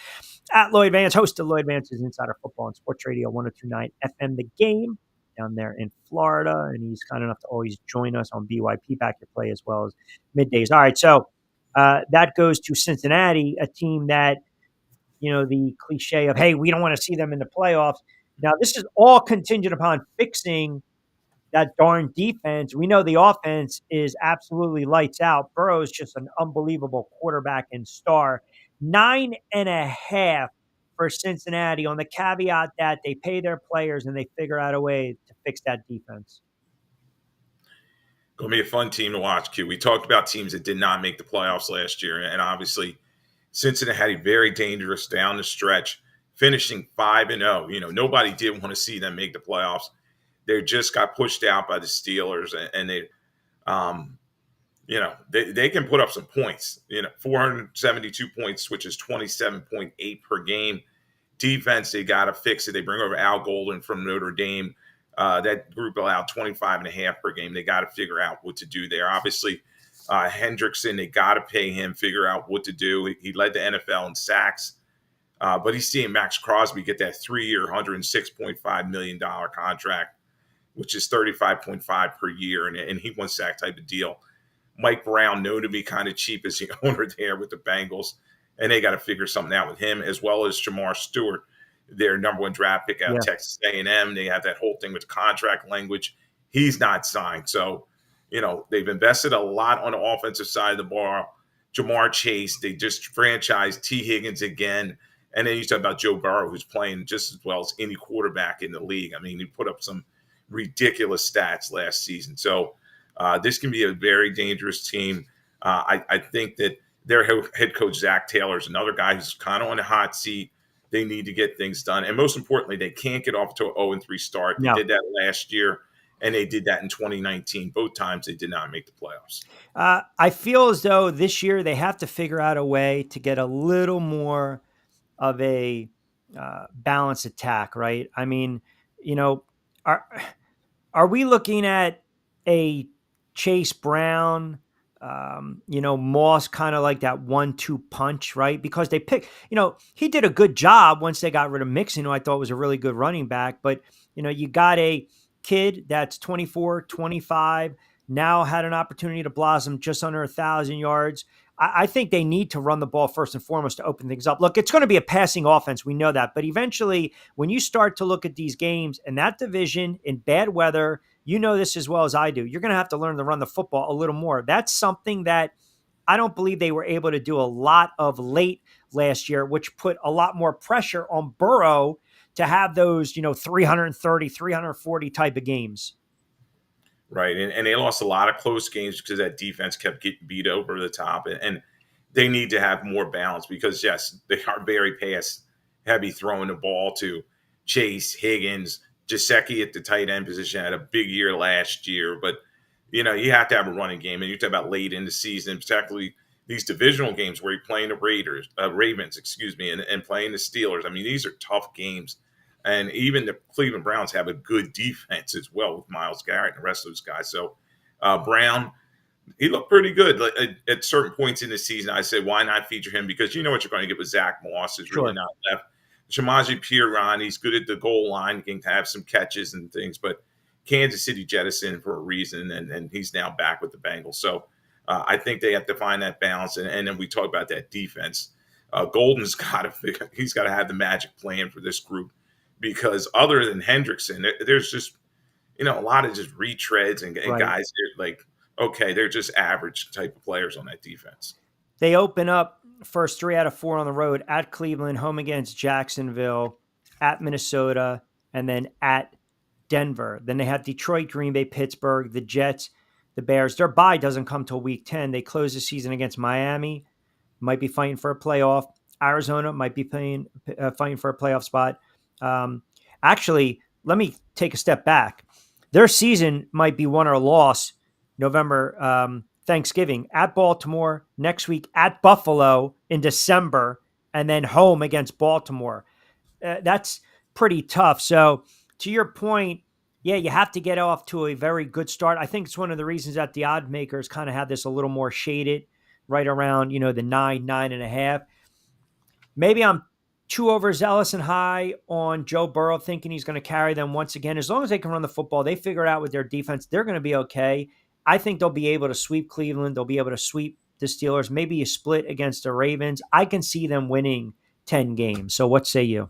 at Lloyd Vance, host of Lloyd Vance's Insider Football on Sports Radio 102.9 FM The Game down there in Florida, and he's kind enough to always join us on BYP Back to Play as well as Middays. All right, so that goes to Cincinnati, a team that, the cliche of, hey, we don't want to see them in the playoffs. Now, this is all contingent upon fixing that darn defense. We know the offense is absolutely lights out. Burrow's just an unbelievable quarterback and star. 9.5 for Cincinnati, on the caveat that they pay their players and they figure out a way to fix that defense. Going to be a fun team to watch, Q. We talked about teams that did not make the playoffs last year, and obviously Cincinnati very dangerous down the stretch, finishing 5-0. Nobody did want to see them make the playoffs. They just got pushed out by the Steelers, and they can put up some points. 472 points, which is 27.8 per game. Defense, they got to fix it. They bring over Al Golden from Notre Dame. That group allowed 25.5 per game. They got to figure out what to do there. Obviously, Hendrickson, they got to pay him, figure out what to do. He led the NFL in sacks. But he's seeing Max Crosby get that 3-year, $106.5 million contract, which is 35.5 per year, and he wants that type of deal. Mike Brown, known to be kind of cheap as the owner there with the Bengals, and they got to figure something out with him, as well as Jamar Stewart, their number one draft pick out of Texas A&M. They have that whole thing with the contract language. He's not signed. So, they've invested a lot on the offensive side of the ball. Jamar Chase, they just franchised T. Higgins again. And then you talk about Joe Burrow, who's playing just as well as any quarterback in the league. I mean, he put up some ridiculous stats last season. So this can be a very dangerous team. I think that their head coach, Zach Taylor, is another guy who's kind of on the hot seat. They need to get things done. And most importantly, they can't get off to an 0-3 start. They did that last year, and they did that in 2019. Both times they did not make the playoffs. I feel as though this year they have to figure out a way to get a little more of a balanced attack, right? I mean, are we looking at a Chase Brown, Moss kind of like that 1-2 punch, right? Because they picked, he did a good job once they got rid of Mixon, who I thought was a really good running back. But, you got a kid that's 24, 25, now had an opportunity to blossom just under 1,000 yards. I think they need to run the ball first and foremost to open things up. Look, it's going to be a passing offense. We know that. But eventually, when you start to look at these games and that division in bad weather, you know this as well as I do, you're going to have to learn to run the football a little more. That's something that I don't believe they were able to do a lot of late last year, which put a lot more pressure on Burrow to have those, 330, 340 type of games. Right. And they lost a lot of close games because that defense kept getting beat over the top. And they need to have more balance because, yes, they are very pass heavy, throwing the ball to Chase, Higgins, Gesicki at the tight end position had a big year last year. But, you have to have a running game. And you talk about late in the season, particularly these divisional games where you're playing the Ravens, and playing the Steelers. I mean, these are tough games. And even the Cleveland Browns have a good defense as well with Myles Garrett and the rest of those guys. So Brown, he looked pretty good. Like, at certain points in the season, I said, why not feature him? Because you know what you're going to get with Zach Moss is really not left. Shamaji Piran, he's good at the goal line, can have some catches and things. But Kansas City jettisoned for a reason, and he's now back with the Bengals. So I think they have to find that balance. And then we talk about that defense. Golden's got to have the magic plan for this group. Because other than Hendrickson, there's just, a lot of just retreads and guys they're just average type of players on that defense. They open up first 3 out of 4 on the road at Cleveland, home against Jacksonville, at Minnesota, and then at Denver. Then they have Detroit, Green Bay, Pittsburgh, the Jets, the Bears. Their bye doesn't come till week 10. They close the season against Miami, might be fighting for a playoff. Arizona might be fighting for a playoff spot. Actually, let me take a step back. Their season might be won or lost November, Thanksgiving at Baltimore, next week at Buffalo in December, and then home against Baltimore. That's pretty tough. So to your point, yeah, you have to get off to a very good start. I think it's one of the reasons that the odd makers kind of have this a little more shaded right around, the 9.5. Maybe I'm too overzealous and high on Joe Burrow, thinking he's going to carry them once again. As long as they can run the football, they figure it out with their defense, they're going to be okay. I think they'll be able to sweep Cleveland. They'll be able to sweep the Steelers. Maybe a split against the Ravens. I can see them winning 10 games. So what say you?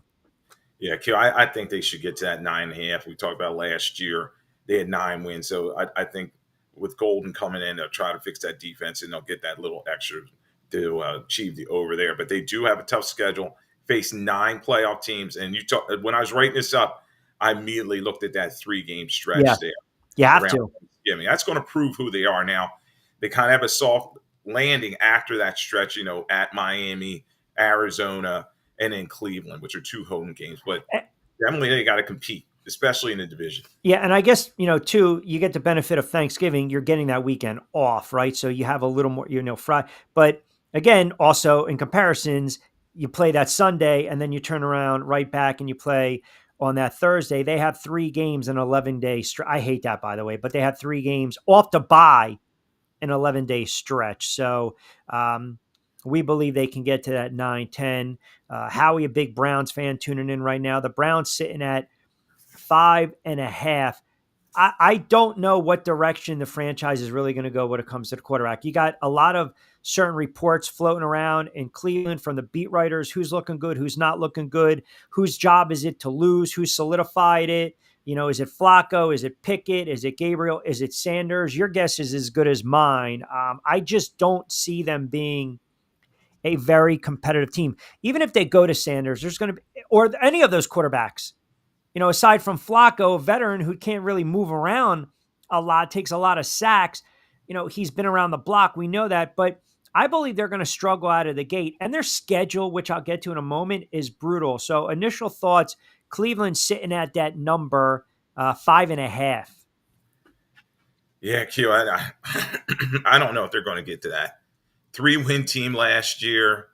Yeah, Q, I think they should get to that 9.5. We talked about last year. They had 9 wins. So I think with Golden coming in, they'll try to fix that defense and they'll get that little extra to achieve the over there. But they do have a tough schedule. Face 9 playoff teams. And when I was writing this up, I immediately looked at that 3-game stretch there. You have to. That's going to prove who they are now. They kind of have a soft landing after that stretch, at Miami, Arizona, and then Cleveland, which are 2 home games. But definitely they got to compete, especially in the division. Yeah, and I guess, too, you get the benefit of Thanksgiving. You're getting that weekend off, right? So you have a little more, Friday. But again, also in comparisons, you play that Sunday and then you turn around right back and you play on that Thursday. They have 3 games in 11-day stretch. I hate that, by the way, but they have 3 games off to bye an 11-day stretch. So we believe they can get to that 9-10. Howie, a big Browns fan tuning in right now. The Browns sitting at 5.5. I don't know what direction the franchise is really going to go when it comes to the quarterback. You got a lot of certain reports floating around in Cleveland from the beat writers, who's looking good, who's not looking good, whose job is it to lose, who solidified it. Is it Flacco? Is it Pickett? Is it Gabriel? Is it Sanders? Your guess is as good as mine. I just don't see them being a very competitive team. Even if they go to Sanders, there's going to be, or any of those quarterbacks, aside from Flacco, a veteran who can't really move around a lot, takes a lot of sacks. He's been around the block. We know that, but I believe they're going to struggle out of the gate. And their schedule, which I'll get to in a moment, is brutal. So initial thoughts, Cleveland sitting at that number 5.5. Yeah, Q, I don't know if they're going to get to that. 3-win team last year.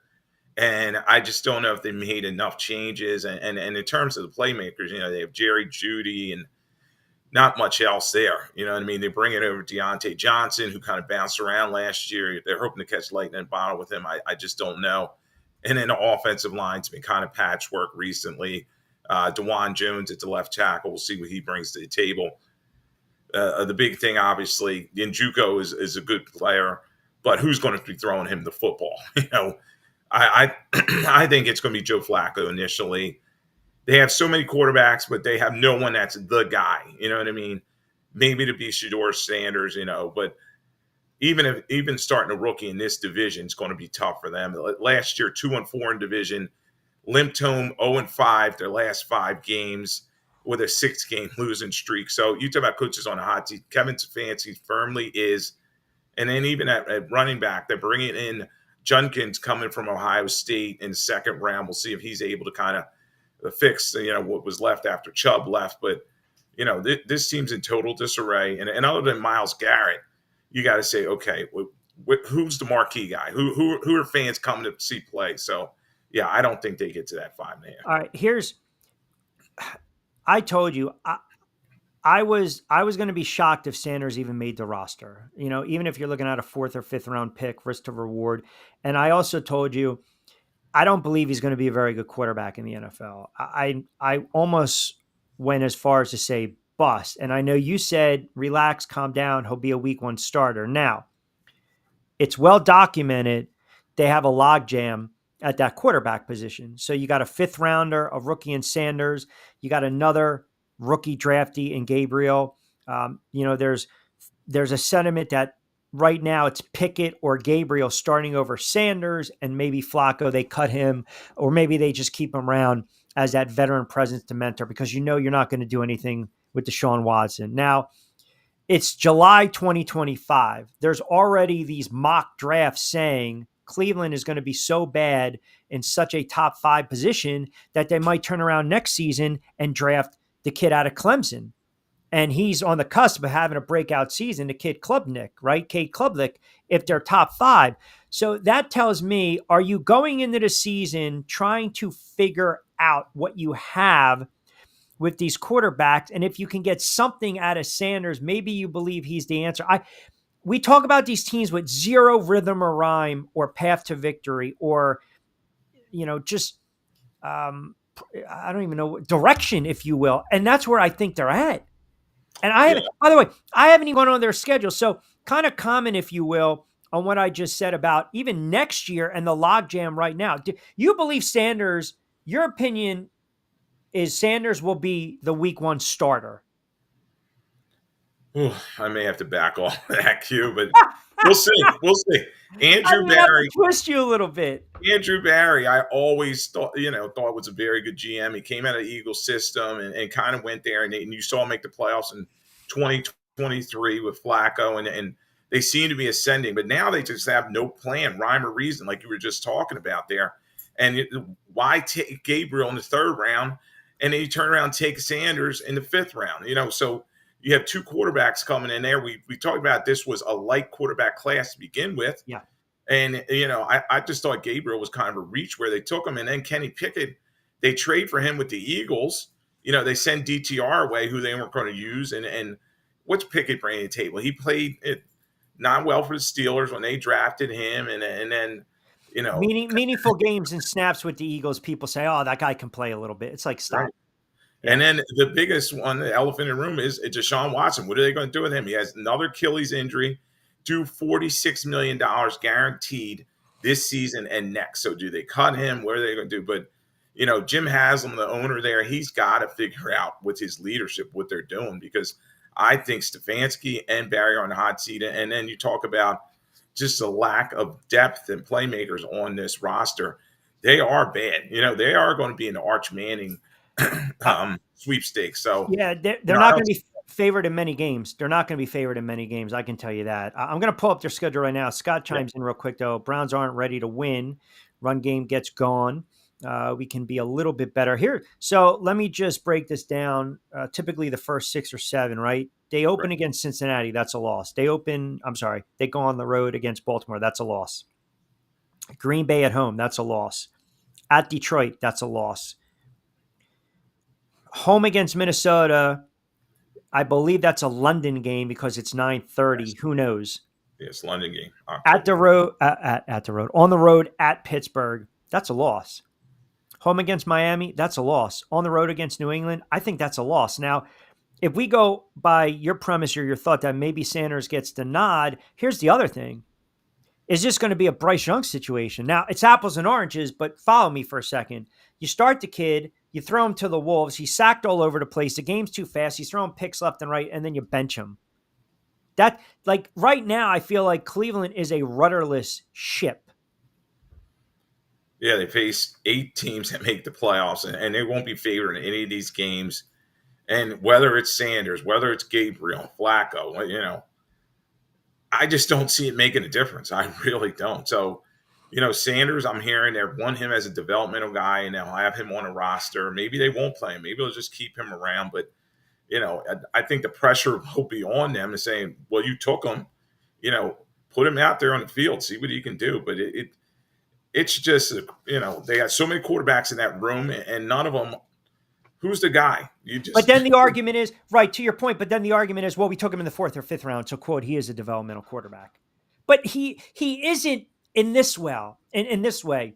And I just don't know if they made enough changes. And in terms of the playmakers, they have Jerry Jeudy and not much else there. You know what I mean? They bring it over Deontay Johnson, who kind of bounced around last year. They're hoping to catch lightning in a bottle with him. I just don't know. And then the offensive line's been kind of patchwork recently. DeJuan Jones at the left tackle. We'll see what he brings to the table. The big thing, obviously, Njoku is a good player. but who's going to be throwing him the football? I I think it's going to be Joe Flacco initially. They have so many quarterbacks, but they have no one that's the guy. You know what I mean? Maybe to be Shedeur Sanders, but even starting a rookie in this division is going to be tough for them. Last year, 2-4 in division, limped home 0-5 their last 5 games with a 6-game losing streak. So you talk about coaches on the hot seat. Kevin Stefanski firmly is. And then even at running back, they're bringing in Junkins coming from Ohio State in the second round. We'll see if he's able to kind of fix, what was left after Chubb left. But, this team's in total disarray. And other than Myles Garrett, you got to say, okay, who's the marquee guy? Who are fans coming to see play? So, yeah, I don't think they get to that 5.5. All right, I told you, I was going to be shocked if Sanders even made the roster, even if you're looking at a 4th or 5th round pick, risk to reward. And I also told you, I don't believe he's going to be a very good quarterback in the NFL. I almost went as far as to say bust. And I know you said, relax, calm down. He'll be a week 1 starter. Now, it's well documented. They have a logjam at that quarterback position. So you got a 5th rounder, a rookie in Sanders. You got another rookie draftee in Gabriel. There's a sentiment that right now it's Pickett or Gabriel starting over Sanders, and maybe Flacco, they cut him, or maybe they just keep him around as that veteran presence to mentor, because you're not going to do anything with Deshaun Watson. Now, it's July 2025. There's already these mock drafts saying Cleveland is going to be so bad in such a top 5 position that they might turn around next season and draft the kid out of Clemson. And he's on the cusp of having a breakout season, the kid Klubnik, right? Cade Klubnik, if they're top 5. So that tells me, are you going into the season trying to figure out what you have with these quarterbacks? And if you can get something out of Sanders, maybe you believe he's the answer. We talk about these teams with zero rhythm or rhyme or path to victory, or, I don't even know, direction, if you will. And that's where I think they're at. And by the way, I haven't even gone on their schedule. So kind of comment, if you will, on what I just said about even next year and the logjam right now. Do you believe Sanders, your opinion is Sanders will be the week 1 starter? Ooh, I may have to back off that cue, but we'll see. We'll see. Andrew Barry, twist you a little bit. Andrew Barry, I always thought was a very good GM. He came out of the Eagles system and kind of went there, and you saw him make the playoffs in 2023 with Flacco, and they seem to be ascending. But now they just have no plan, rhyme or reason, like you were just talking about there. And why take Gabriel in the 3rd round, and then you turn around and take Sanders in the 5th round? So you have 2 quarterbacks coming in there. We talked about this was a light quarterback class to begin with. Yeah. And, I just thought Gabriel was kind of a reach where they took him. And then Kenny Pickett, they trade for him with the Eagles. They send DTR away, who they weren't going to use. And what's Pickett bringing to the table? He played it not well for the Steelers when they drafted him. And then, meaningful games and snaps with the Eagles, people say, oh, that guy can play a little bit. It's like, stop. Right. And then the biggest one, the elephant in the room, is Deshaun Watson. What are they going to do with him? He has another Achilles injury, due $46 million guaranteed this season and next. So do they cut him? What are they going to do? But, Jim Haslam, the owner there, he's got to figure out with his leadership what they're doing, because I think Stefanski and Barry are on the hot seat. And then you talk about just a lack of depth and playmakers on this roster. They are bad. They are going to be an Arch Manning sweepstakes. So yeah, they're not going to be favored in many games. They're not going to be favored in many games. I can tell you that. I'm going to pull up their schedule right now. Scott chimes in real quick, though. Browns aren't ready to win. Run game gets gone. We can be a little bit better here. So let me just break this down. Typically the first 6 or 7, right? They open against Cincinnati. That's a loss. They go on the road against Baltimore. That's a loss. Green Bay at home. That's a loss. At Detroit. That's a loss. Home against Minnesota, I believe that's a London game because it's 9:30. Who knows? Yes, London game. At the road, on the road at Pittsburgh, that's a loss. Home against Miami, that's a loss. On the road against New England, I think that's a loss. Now, if we go by your premise or your thought that maybe Sanders gets the nod, here's the other thing. is this going to be a Bryce Young situation? Now, it's apples and oranges, but follow me for a second. You start the kid, you throw him to the Wolves, he's sacked all over the place, the game's too fast, he's throwing picks left and right, and then you bench him. That, like, right now, I feel like Cleveland is a rudderless ship. Yeah, they face 8 teams that make the playoffs, and they won't be favored in any of these games. And whether it's Sanders, whether it's Gabriel, Flacco, you know, I just don't see it making a difference. I really don't. So, you know, Sanders, I'm hearing they want him as a developmental guy, and they'll have him on a roster. Maybe they won't play him. Maybe they'll just keep him around. But, you know, I think the pressure will be on them to saying, well, you took him, you know, put him out there on the field, see what he can do. But it's just, you know, they got so many quarterbacks in that room, and none of them, who's the guy? But then the argument is, right, to your point, but then the argument is, well, we took him in the 4th or 5th round, so, quote, he is a developmental quarterback. But he isn't in this way.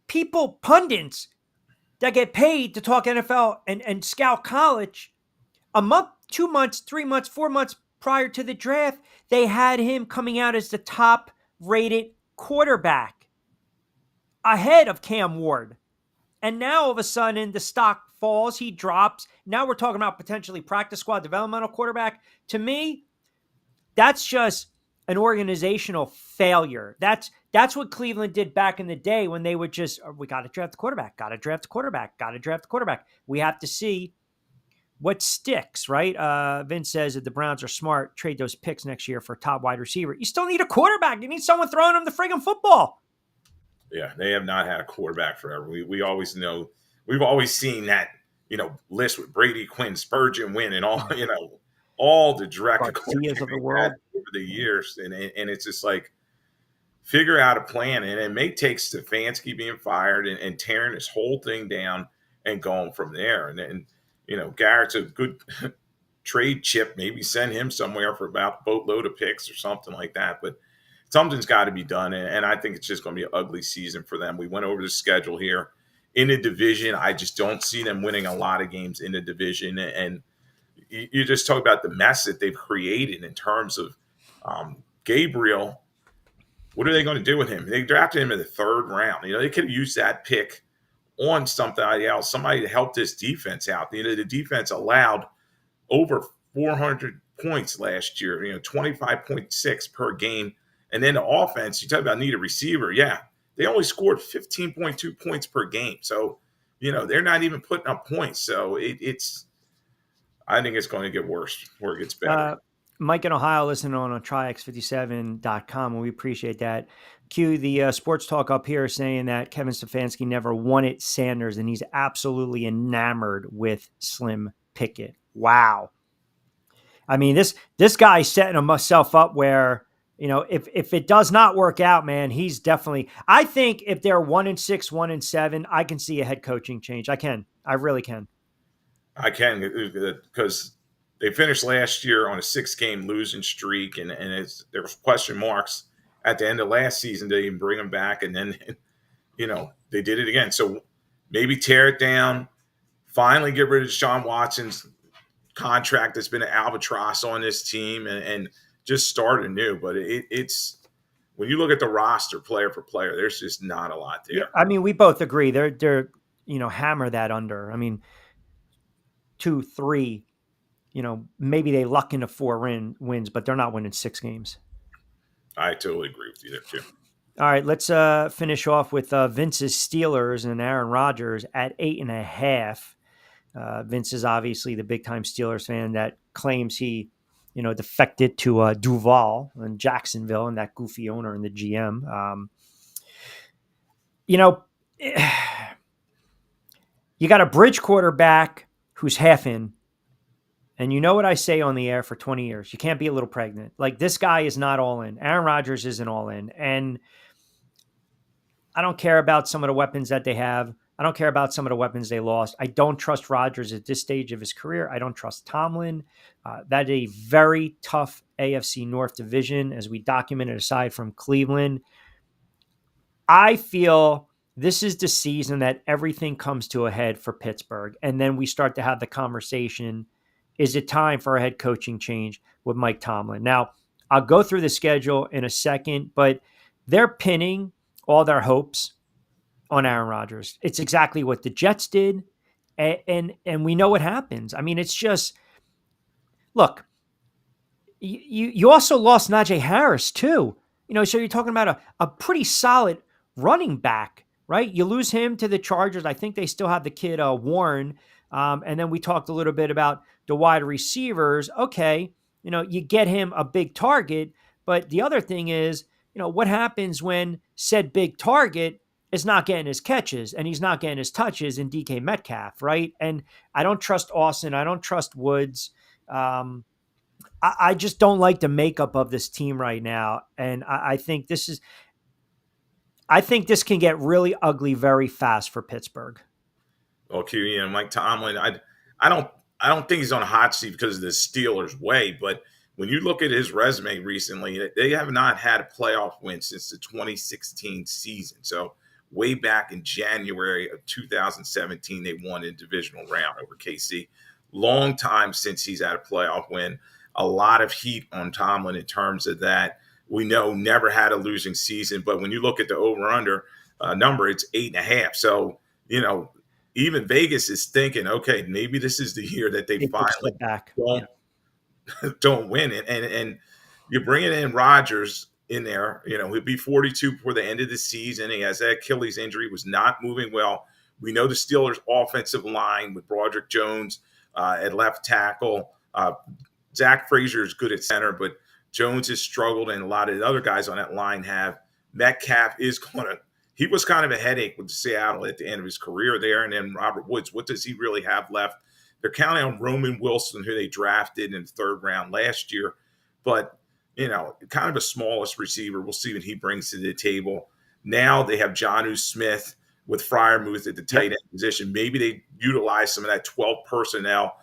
People, pundits that get paid to talk NFL and scout college, a month, 2 months, 3 months, 4 months prior to the draft, they had him coming out as the top-rated quarterback ahead of Cam Ward. And now all of a sudden the stock falls, he drops. Now we're talking about potentially practice squad developmental quarterback. To me, that's just an organizational failure. That's what Cleveland did back in the day when they would just, we got to draft the quarterback, got to draft the quarterback, got to draft the quarterback. We have to see what sticks, right? Vince says that the Browns are smart, trade those picks next year for a top wide receiver. You still need a quarterback. You need someone throwing them the friggin' football. Yeah, they have not had a quarterback forever. We always know, we've always seen that, you know, list with Brady Quinn, Spurgeon Wynn, and all, you know, all the direct Garcias of the world over the years. And it's just like, figure out a plan. And it may take Stefanski being fired and tearing this whole thing down and going from there. And then, you know, Garrett's a good trade chip. Maybe send him somewhere for about a boatload of picks or something like that. But something's got to be done, and I think it's just going to be an ugly season for them. We went over the schedule here. In the division, I just don't see them winning a lot of games in the division. And you just talk about the mess that they've created in terms of Gabriel. What are they going to do with him? They drafted him in the 3rd round. You know, they could have used that pick on something else, somebody to help this defense out. You know, the defense allowed over 400 points last year, you know, 25.6 per game. And then the offense, you talk about need a receiver. Yeah, they only scored 15.2 points per game. So, you know, they're not even putting up points. So it's I think it's going to get worse before it gets better. Mike in Ohio listening on Triax57.com, and we appreciate that. Q, the sports talk up here saying that Kevin Stefanski never wanted Sanders, and he's absolutely enamored with Slim Pickett. Wow. I mean, this guy's setting himself up where, you know, if it does not work out, man, he's definitely. I think if they're 1-6, 1-7, I can see a head coaching change. I can. I really can. I can, because they finished last year on a 6-game losing streak, and there was question marks at the end of last season to even bring them back, and then, you know, they did it again. So maybe tear it down, finally get rid of Deshaun Watson's contract that's been an albatross on this team, and just start anew. But it's when you look at the roster player for player, there's just not a lot there. Yeah, I mean, we both agree. They're you know, hammer that under. I mean, 2, 3, you know, maybe they luck into 4 wins, but they're not winning 6 games. I totally agree with you there too. All right, let's finish off with Vince's Steelers and Aaron Rodgers at 8.5. Vince is obviously the big-time Steelers fan that claims he, you know, defected to Duval in Jacksonville and that goofy owner and the GM. You know, you got a bridge quarterback who's half in, and you know what I say on the air for 20 years. You can't be a little pregnant. Like, this guy is not all in. Aaron Rodgers isn't all in. And I don't care about some of the weapons that they have. I don't care about some of the weapons they lost. I don't trust Rodgers at this stage of his career. I don't trust Tomlin. That is a very tough AFC North division, as we documented, aside from Cleveland. I feel this is the season that everything comes to a head for Pittsburgh. And then we start to have the conversation, is it time for a head coaching change with Mike Tomlin? Now, I'll go through the schedule in a second, but they're pinning all their hopes on Aaron Rodgers. It's exactly what the Jets did, and we know what happens. I mean, it's just look. You also lost Najee Harris too. So you're talking about a pretty solid running back, right? You lose him to the Chargers. I think they still have the kid Warren. And then we talked a little bit about the wide receivers. Okay, you get him a big target, but the other thing is, what happens when said big target is not getting his catches and he's not getting his touches in DK Metcalf, right? And I don't trust Austin. I don't trust Woods. I just don't like the makeup of this team right now. And I think this can get really ugly very fast for Pittsburgh. Okay, Mike Tomlin, I don't think he's on a hot seat because of the Steelers' way, but when you look at his resume recently, they have not had a playoff win since the 2016 season. So way back in January of 2017, they won in divisional round over KC. Long time since he's had a playoff win. A lot of heat on Tomlin in terms of that. We know never had a losing season, but when you look at the over-under number, it's 8.5. So, even Vegas is thinking, okay, maybe this is the year that they finally don't win it. And you're bringing in Rodgers in there. He'll be 42 before the end of the season. He has that Achilles injury, was not moving well. We know the Steelers' offensive line with Broderick Jones at left tackle. Zach Frazier is good at center, but Jones has struggled, and a lot of the other guys on that line have. Metcalf he was kind of a headache with Seattle at the end of his career there. And then Robert Woods, what does he really have left? They're counting on Roman Wilson, who they drafted in the third round last year. But, kind of a smallest receiver. We'll see what he brings to the table. Now they have Jonnu Smith with Freiermuth at the tight end position. Maybe they utilize some of that 12 personnel.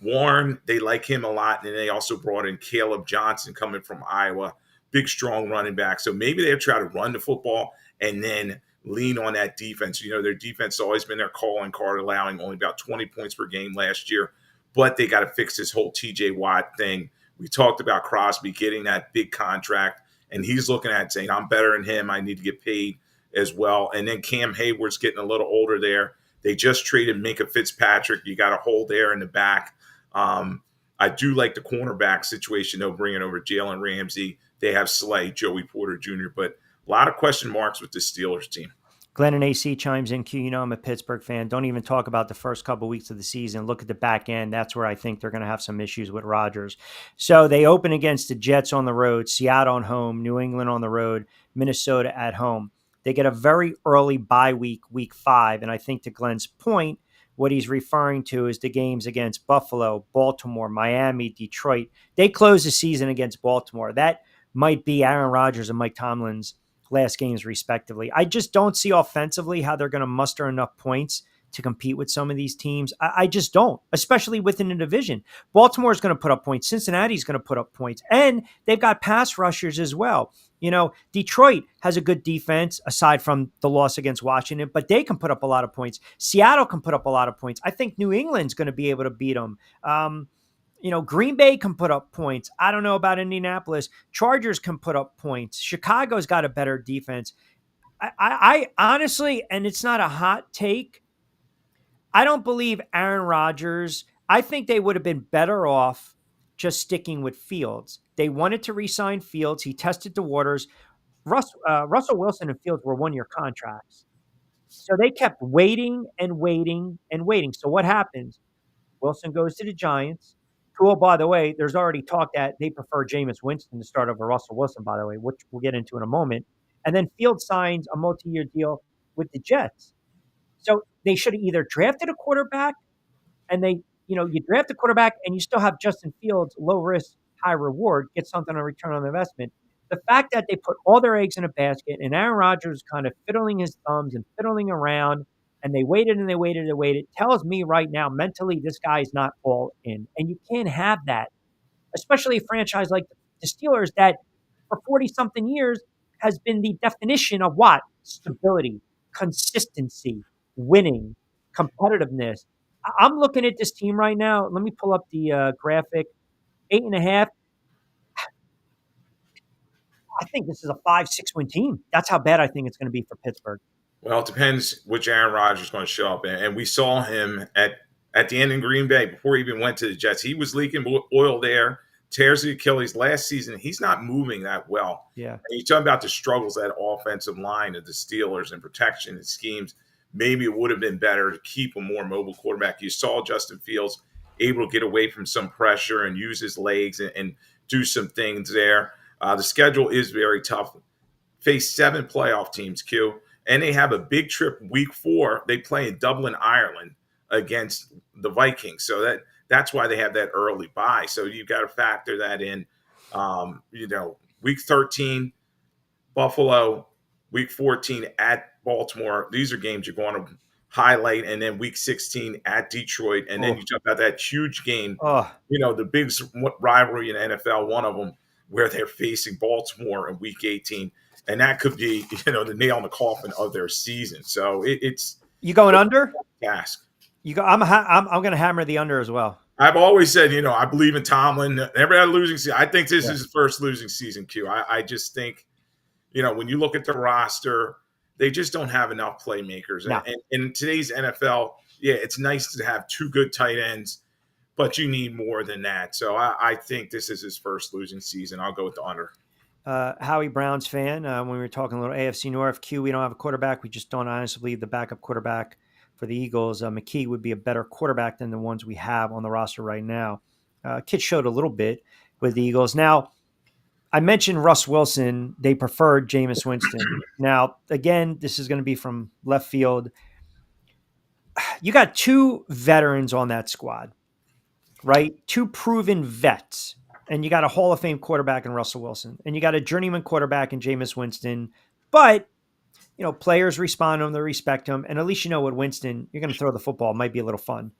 Warren, they like him a lot. And they also brought in Caleb Johnson coming from Iowa, big, strong running back. So maybe they'll try to run the football and then lean on that defense. Their defense has always been their calling card, allowing only about 20 points per game last year. But they got to fix this whole TJ Watt thing. We talked about Crosby getting that big contract, and he's looking at it saying, I'm better than him. I need to get paid as well. And then Cam Hayward's getting a little older there. They just traded Minka Fitzpatrick. You got a hole there in the back. I do like the cornerback situation, though, bringing over Jalen Ramsey. They have Slay, Joey Porter Jr., but a lot of question marks with the Steelers team. Glenn and AC chimes in. Q, I'm a Pittsburgh fan. Don't even talk about the first couple of weeks of the season. Look at the back end. That's where I think they're going to have some issues with Rodgers. So they open against the Jets on the road, Seattle on home, New England on the road, Minnesota at home. They get a very early bye week, week 5. And I think to Glenn's point, what he's referring to is the games against Buffalo, Baltimore, Miami, Detroit. They close the season against Baltimore. That might be Aaron Rodgers and Mike Tomlin's last games, respectively. I just don't see offensively how they're going to muster enough points to compete with some of these teams. I just don't, especially within the division. Baltimore is going to put up points. Cincinnati is going to put up points. And they've got pass rushers as well. Detroit has a good defense aside from the loss against Washington, but they can put up a lot of points. Seattle can put up a lot of points. I think New England's going to be able to beat them. Green Bay can put up points. I don't know about Indianapolis. Chargers can put up points. Chicago's got a better defense. I honestly, and it's not a hot take, I don't believe Aaron Rodgers. I think they would have been better off just sticking with Fields. They wanted to re-sign Fields. He tested the waters. Russell Wilson and Fields were one-year contracts. So they kept waiting and waiting and waiting. So what happens? Wilson goes to the Giants. Cool, by the way, there's already talk that they prefer Jameis Winston to start over Russell Wilson, by the way, which we'll get into in a moment. And then Fields signs a multi-year deal with the Jets. So they should have either drafted a quarterback and you draft a quarterback and you still have Justin Fields, low risk, high reward, get something on return on investment. The fact that they put all their eggs in a basket and Aaron Rodgers kind of fiddling his thumbs and fiddling around and they waited and they waited and waited tells me right now mentally this guy is not all in. And you can't have that, especially a franchise like the Steelers that for 40-something years has been the definition of what? Stability, consistency, winning, competitiveness. I'm looking at this team right now. Let me pull up the graphic. 8.5. I think this is a 5-6 win team. That's how bad I think it's going to be for Pittsburgh. Well, it depends which Aaron Rodgers is going to show up. And we saw him at the end in Green Bay before he even went to the Jets. He was leaking oil there, tears the Achilles last season. He's not moving that well. Yeah. And you talk about the struggles of that offensive line of the Steelers and protection and schemes. Maybe it would have been better to keep a more mobile quarterback. You saw Justin Fields able to get away from some pressure and use his legs and do some things there. The schedule is very tough. Face 7 playoff teams, Q, and they have a big trip week 4. They play in Dublin, Ireland against the Vikings. So that's why they have that early bye. So you've got to factor that in. Week 13, Buffalo, week 14 at Baltimore. These are games you're going to highlight. And then week 16 at Detroit. And then you talk about that huge game, the big rivalry in the NFL, one of them, where they're facing Baltimore in week 18. And that could be, the nail in the coffin of their season. So it's you going under? Task. You go. I'm going to hammer the under as well. I've always said, I believe in Tomlin. Never had a losing season. I think this is his first losing season, Q. I just think, when you look at the roster, they just don't have enough playmakers. No. And in today's NFL, it's nice to have 2 good tight ends, but you need more than that. So I think this is his first losing season. I'll go with the under. Howie Brown's fan, when we were talking a little AFC North, Q, we don't have a quarterback. We just don't honestly believe the backup quarterback for the Eagles, McKee, would be a better quarterback than the ones we have on the roster right now. Kid showed a little bit with the Eagles. Now, I mentioned Russ Wilson. They preferred Jameis Winston. Now, again, this is going to be from left field. You got 2 veterans on that squad, right? 2 proven vets. And you got a Hall of Fame quarterback in Russell Wilson. And you got a journeyman quarterback in Jameis Winston. But, players respond to him, they respect him. And at least with Winston, you're going to throw the football. It might be a little fun.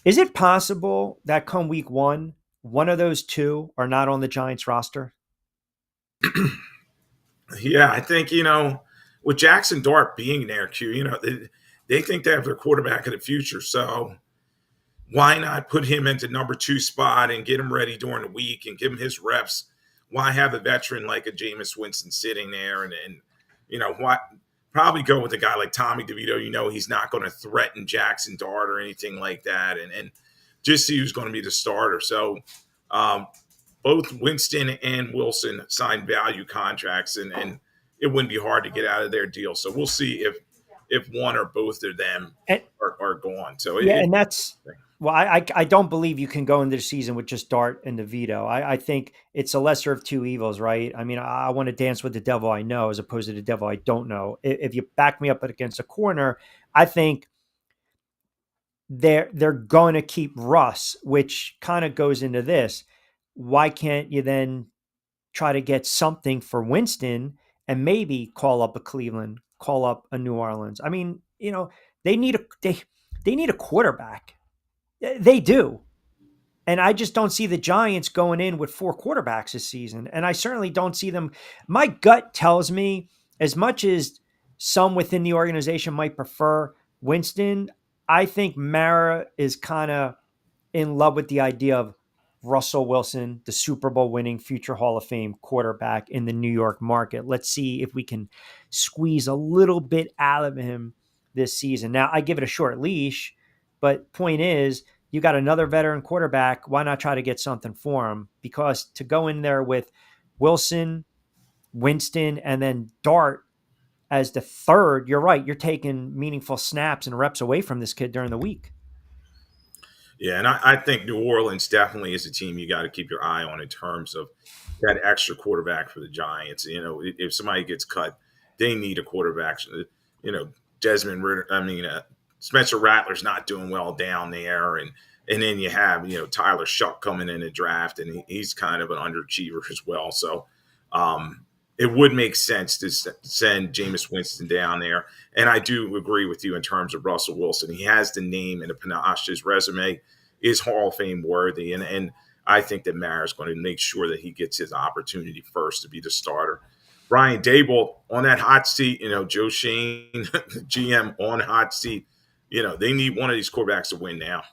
Is it possible that come week 1, one of those 2 are not on the Giants roster? Yeah, I think, with Jackson Dart being there, Q, they think they have their quarterback of the future. So why not put him into number 2 spot and get him ready during the week and give him his reps? Why have a veteran like a Jameis Winston sitting there and why probably go with a guy like Tommy DeVito? He's not going to threaten Jackson Dart or anything like that, and just see who's going to be the starter. So both Winston and Wilson signed value contracts, and it wouldn't be hard to get out of their deal. So we'll see if one or both of them are gone. So and that's. Well, I don't believe you can go into the season with just Dart and DeVito. I think it's a lesser of 2 evils, right? I mean, I want to dance with the devil I know as opposed to the devil I don't know. If you back me up against a corner, I think they're going to keep Russ, which kind of goes into this. Why can't you then try to get something for Winston and maybe call up a Cleveland, call up a New Orleans? I mean, they need a quarterback. They do. And I just don't see the Giants going in with 4 quarterbacks this season. And I certainly don't see them. My gut tells me, as much as some within the organization might prefer Winston, I think Mara is kind of in love with the idea of Russell Wilson, the Super Bowl winning future Hall of Fame quarterback in the New York market. Let's see if we can squeeze a little bit out of him this season. Now, I give it a short leash, but point is, you got another veteran quarterback. Why not try to get something for him? Because to go in there with Wilson, Winston, and then Dart as the third, you're right. You're taking meaningful snaps and reps away from this kid during the week. Yeah, and I think New Orleans definitely is a team you got to keep your eye on in terms of that extra quarterback for the Giants. If somebody gets cut, they need a quarterback. Desmond Ritter, Spencer Rattler's not doing well down there, and then you have Tyler Shuck coming in the draft, and he's kind of an underachiever as well. So it would make sense to send Jameis Winston down there, and I do agree with you in terms of Russell Wilson. He has the name and the panache. His resume is Hall of Fame worthy, and I think that Mara's going to make sure that he gets his opportunity first to be the starter. Brian Dable on that hot seat, Joe Shane, GM on hot seat. They need one of these quarterbacks to win now.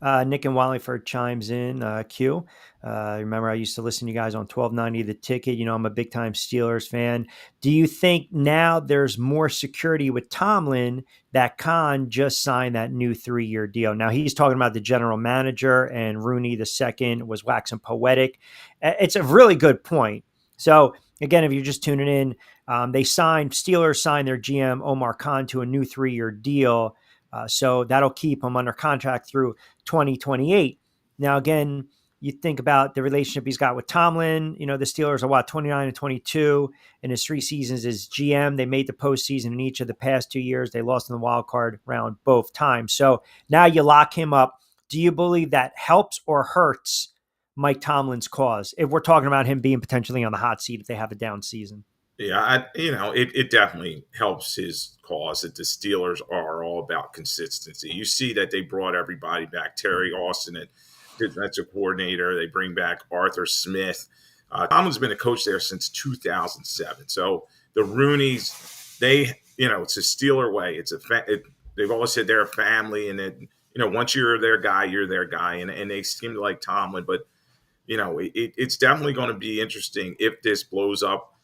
Nick and Wallingford chimes in. Q. Remember, I used to listen to you guys on 1290 The Ticket. You know, I'm a big time Steelers fan. Do you think now there's more security with Tomlin that Khan just signed that new 3-year deal? Now, he's talking about the general manager, and Rooney II was waxing poetic. It's a really good point. So, again, if you're just tuning in, Steelers signed their GM, Omar Khan, to a new 3-year deal. So that'll keep him under contract through 2028. Now, again, you think about the relationship he's got with Tomlin. You know, the Steelers are 29 and 22 in his 3 seasons as GM. They made the postseason in each of the past 2 years. They lost in the wild card round both times. So now you lock him up. Do you believe that helps or hurts Mike Tomlin's cause if we're talking about him being potentially on the hot seat if they have a down season? Yeah, it definitely helps his cause that the Steelers are all about consistency. You see that they brought everybody back. Terry Austin, defensive coordinator. They bring back Arthur Smith. Tomlin's been a coach there since 2007. So the Rooneys, it's a Steeler way. They've always said they're a family, and then once you're their guy, you're their guy, and they seem to like Tomlin. But it's definitely going to be interesting if this blows up,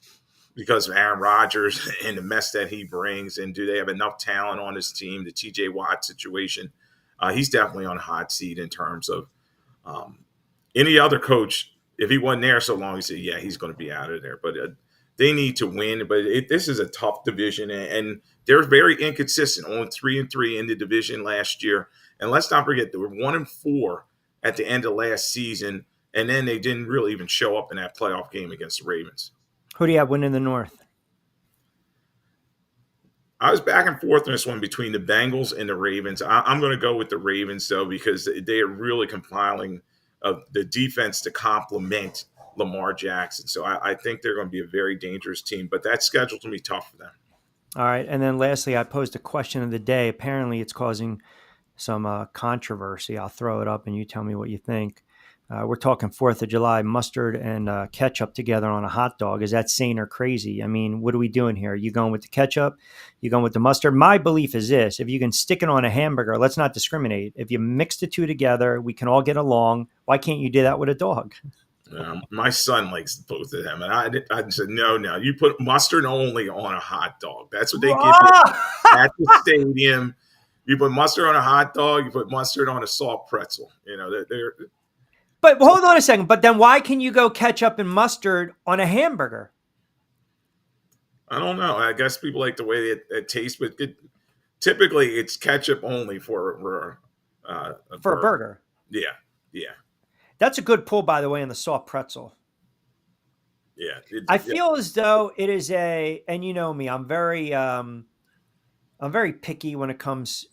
because of Aaron Rodgers and the mess that he brings. And do they have enough talent on his team? The TJ Watt situation, he's definitely on a hot seat in terms of any other coach. If he wasn't there so long, he said, yeah, he's going to be out of there. But they need to win. But this is a tough division, and they're very inconsistent. Only 3-3 in the division last year. And let's not forget, they were 1-4 at the end of last season. And then they didn't really even show up in that playoff game against the Ravens. Who do you have winning the North? I was back and forth in this one between the Bengals and the Ravens. I'm going to go with the Ravens, though, because they are really compiling the defense to complement Lamar Jackson. So I think they're going to be a very dangerous team, but that schedule's going to be tough for them. All right. And then lastly, I posed a question of the day. Apparently, it's causing some controversy. I'll throw it up and you tell me what you think. We're talking 4th of July, mustard and ketchup together on a hot dog. Is that sane or crazy? I mean, what are we doing here? You going with the ketchup? You going with the mustard? My belief is this: if you can stick it on a hamburger, let's not discriminate. If you mix the two together, we can all get along. Why can't you do that with a dog? My son likes both of them. And I said, no, you put mustard only on a hot dog. That's what they give you at the stadium. You put mustard on a hot dog. You put mustard on a soft pretzel. They're But hold on a second. But then why can you go ketchup and mustard on a hamburger? I don't know. I guess people like the way it tastes, but typically it's ketchup only for a burger. Yeah. That's a good pull, by the way, on the soft pretzel. Yeah. I feel as though it is and you know me, I'm very picky when it comes.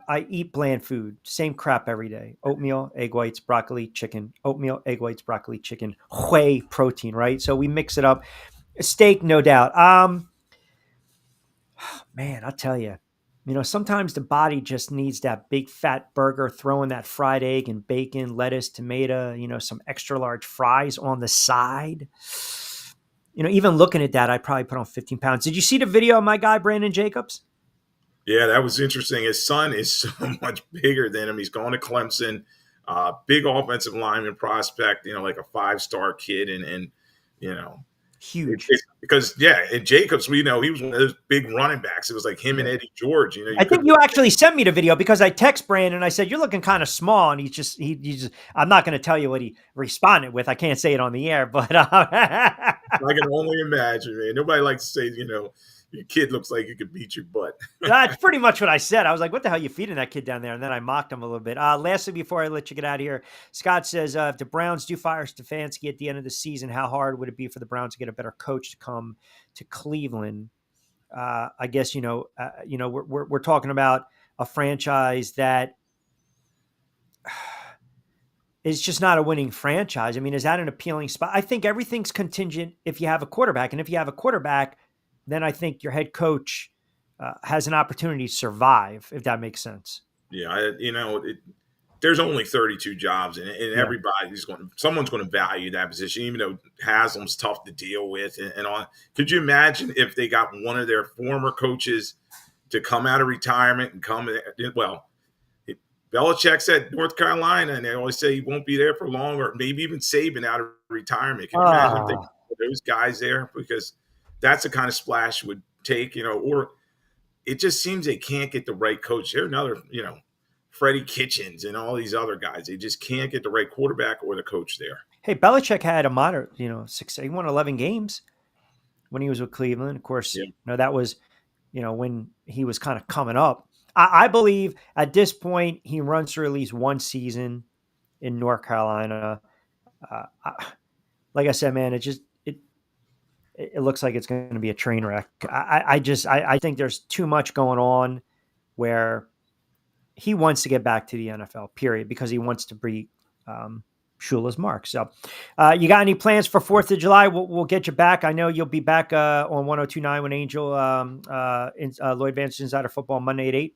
I eat bland food, same crap every day. Oatmeal, egg whites, broccoli, chicken. Oatmeal, egg whites, broccoli, chicken. Whey protein, right? So we mix it up. Steak, no doubt. Man, I'll tell you, sometimes the body just needs that big fat burger, throwing that fried egg and bacon, lettuce, tomato, some extra large fries on the side. Even looking at that, I probably put on 15 pounds. Did you see the video of my guy, Brandon Jacobs? Yeah, that was interesting. His son is so much bigger than him. He's going to Clemson, big offensive lineman prospect, like a 5-star kid. And huge. Because, and Jacobs, he was one of those big running backs. It was like him and Eddie George. I think you actually sent me the video because I text Brandon and I said, you're looking kind of small. And he just, I'm not going to tell you what he responded with. I can't say it on the air, but I can only imagine, man. Nobody likes to say, your kid looks like you could beat your butt. That's pretty much what I said. I was like, what the hell are you feeding that kid down there? And then I mocked him a little bit. Lastly, before I let you get out of here, Scott says, if the Browns do fire Stefanski at the end of the season, how hard would it be for the Browns to get a better coach to come to Cleveland? I guess, we're talking about a franchise that is just not a winning franchise. I mean, is that an appealing spot? I think everything's contingent if you have a quarterback. And if you have a quarterback, then I think your head coach has an opportunity to survive, if that makes sense. Yeah, there's only 32 jobs, and someone's going to value that position, even though Haslam's tough to deal with and on. Could you imagine if they got one of their former coaches to come out of retirement and come? Well, Belichick's at North Carolina, and they always say he won't be there for long, or maybe even Saban out of retirement. Can you imagine if they put those guys there? Because that's the kind of splash would take, or it just seems they can't get the right coach. They're another, Freddie Kitchens and all these other guys. They just can't get the right quarterback or the coach there. Hey, Belichick had a moderate, success. He won 11 games when he was with Cleveland. Of course, that was, when he was kind of coming up. I believe at this point he runs through at least one season in North Carolina. Like I said, man, it looks like it's going to be a train wreck. I think there's too much going on where he wants to get back to the NFL, period, because he wants to beat Shula's mark. So you got any plans for 4th of July? We'll get you back. I know you'll be back on 102.9 when Angel Lloyd Vance Insider Football Monday at 8.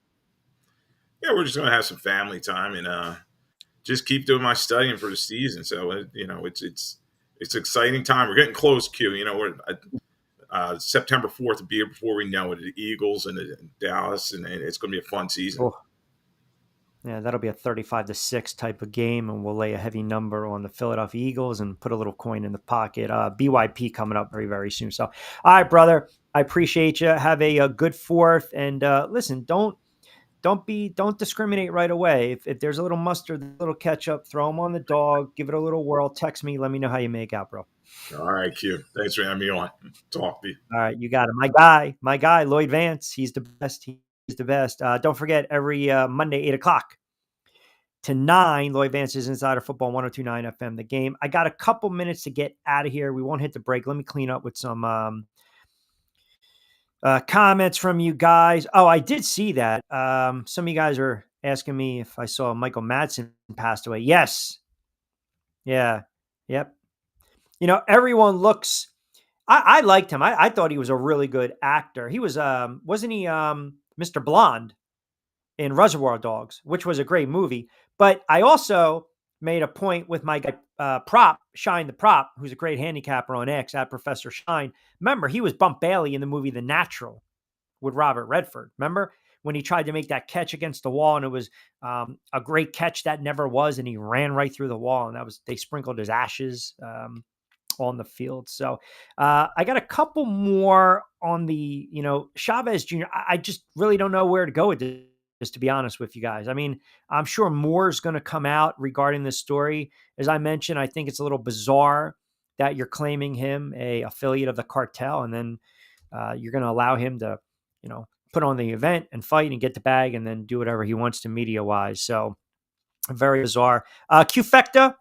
Yeah, we're just going to have some family time and just keep doing my studying for the season. So, it's an exciting time. We're getting close, Q. We're September 4th will be here before we know it. The Eagles and Dallas, and it's going to be a fun season. Oh. Yeah, that'll be a 35-6 type of game, and we'll lay a heavy number on the Philadelphia Eagles and put a little coin in the pocket. BYP coming up very, very soon. So, all right, brother, I appreciate you. Have a good 4th, and listen, don't discriminate right away. If there's a little mustard, a little ketchup, throw them on the dog, give it a little whirl, text me, let me know how you make out, bro. All right, Q. Thanks for having me on. Talk to you. All right, you got it. My guy, Lloyd Vance, he's the best. He's the best. Don't forget, every Monday, 8 o'clock to 9, Lloyd Vance's Insider Football 102.9 FM, The Game. I got a couple minutes to get out of here. We won't hit the break. Let me clean up with some comments from you guys. Oh, I did see that. Some of you guys are asking me if I saw Michael Madsen passed away. Yes. Yeah. Yep. Everyone looks... I liked him. I thought he was a really good actor. He was, wasn't he Mr. Blonde in Reservoir Dogs, which was a great movie. But I also made a point with my guy, Shine the Prop, who's a great handicapper on X, at Professor Shine. Remember, he was Bump Bailey in the movie The Natural with Robert Redford. Remember when he tried to make that catch against the wall, and it was a great catch that never was, and he ran right through the wall, and they sprinkled his ashes on the field. So I got a couple more on the, Chavez Jr. I just really don't know where to go with this, to be honest with you guys. I mean, I'm sure more is going to come out regarding this story. As I mentioned, I think it's a little bizarre that you're claiming him a affiliate of the cartel, and then you're going to allow him to, put on the event and fight and get the bag and then do whatever he wants to media-wise. So very bizarre. Q-Fecta,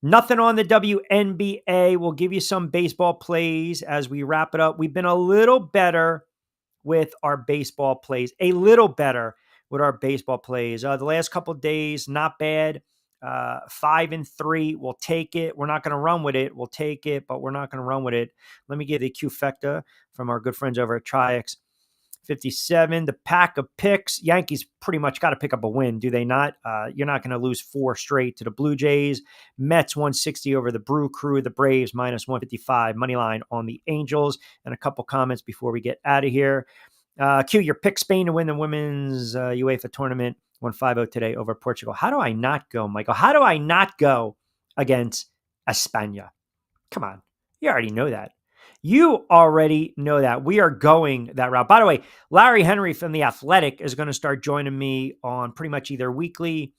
nothing on the WNBA. We'll give you some baseball plays as we wrap it up. We've been a little better with our baseball plays. The last couple of days, not bad. 5-3. We'll take it. We're not going to run with it. We'll take it, but we're not going to run with it. Let me get the Q-Fecta from our good friends over at Triax57. The pack of picks. Yankees pretty much got to pick up a win, do they not? You're not going to lose 4 straight to the Blue Jays. Mets 160 over the Brew Crew. The Braves minus 155. Money line on the Angels. And a couple comments before we get out of here. Q, your pick Spain to win the women's UEFA tournament. 150 today over Portugal. How do I not go, Michael? How do I not go against España? Come on. You already know that. We are going that route. By the way, Larry Henry from The Athletic is going to start joining me on pretty much either weekly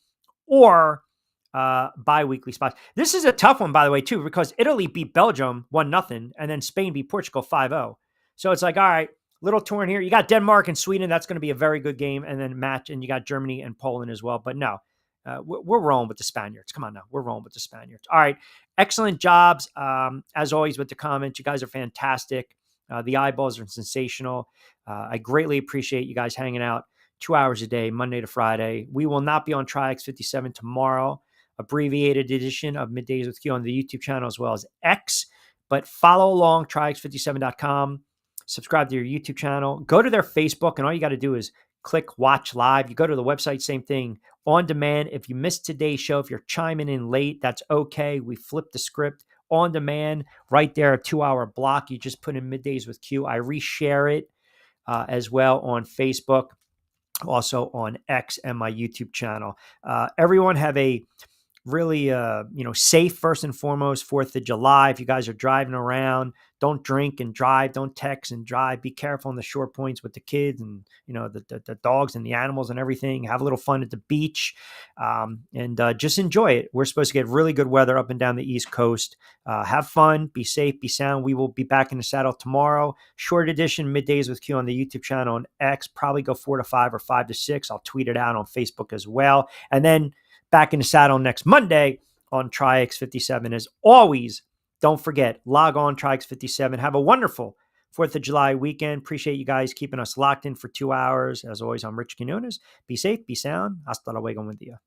or bi-weekly spots. This is a tough one, by the way, too, because Italy beat Belgium 1-0, and then Spain beat Portugal 5-0. So it's like, all right, little torn here. You got Denmark and Sweden. That's going to be a very good game. And then match, and you got Germany and Poland as well. But no, we're rolling with the Spaniards. Come on now. We're rolling with the Spaniards. All right. Excellent jobs. As always with the comments, you guys are fantastic. The eyeballs are sensational. I greatly appreciate you guys hanging out 2 hours a day, Monday to Friday. We will not be on Triax57 tomorrow. Abbreviated edition of Middays with Q on the YouTube channel as well as X. But follow along, Triax57.com. Subscribe to your YouTube channel. Go to their Facebook, and all you got to do is click Watch Live. You go to the website, same thing, on demand. If you missed today's show, if you're chiming in late, that's okay. We flip the script on demand right there, a 2-hour block. You just put in Middays with Q. I reshare it as well on Facebook. also on X and my YouTube channel. Everyone have a really, safe, first and foremost, 4th of July. If you guys are driving around, don't drink and drive, don't text and drive. Be careful on the short points with the kids and, the dogs and the animals and everything. Have a little fun at the beach, and just enjoy it. We're supposed to get really good weather up and down the East Coast. Have fun, be safe, be sound. We will be back in the saddle tomorrow. Short edition, Middays with Q on the YouTube channel and X. Probably go 4 to 5 or 5 to 6. I'll tweet it out on Facebook as well. And then back in the saddle next Monday on Triax57. As always, don't forget, log on Triax57. Have a wonderful 4th of July weekend. Appreciate you guys keeping us locked in for 2 hours. As always, I'm Rich Quinones. Be safe, be sound. Hasta luego, buen día.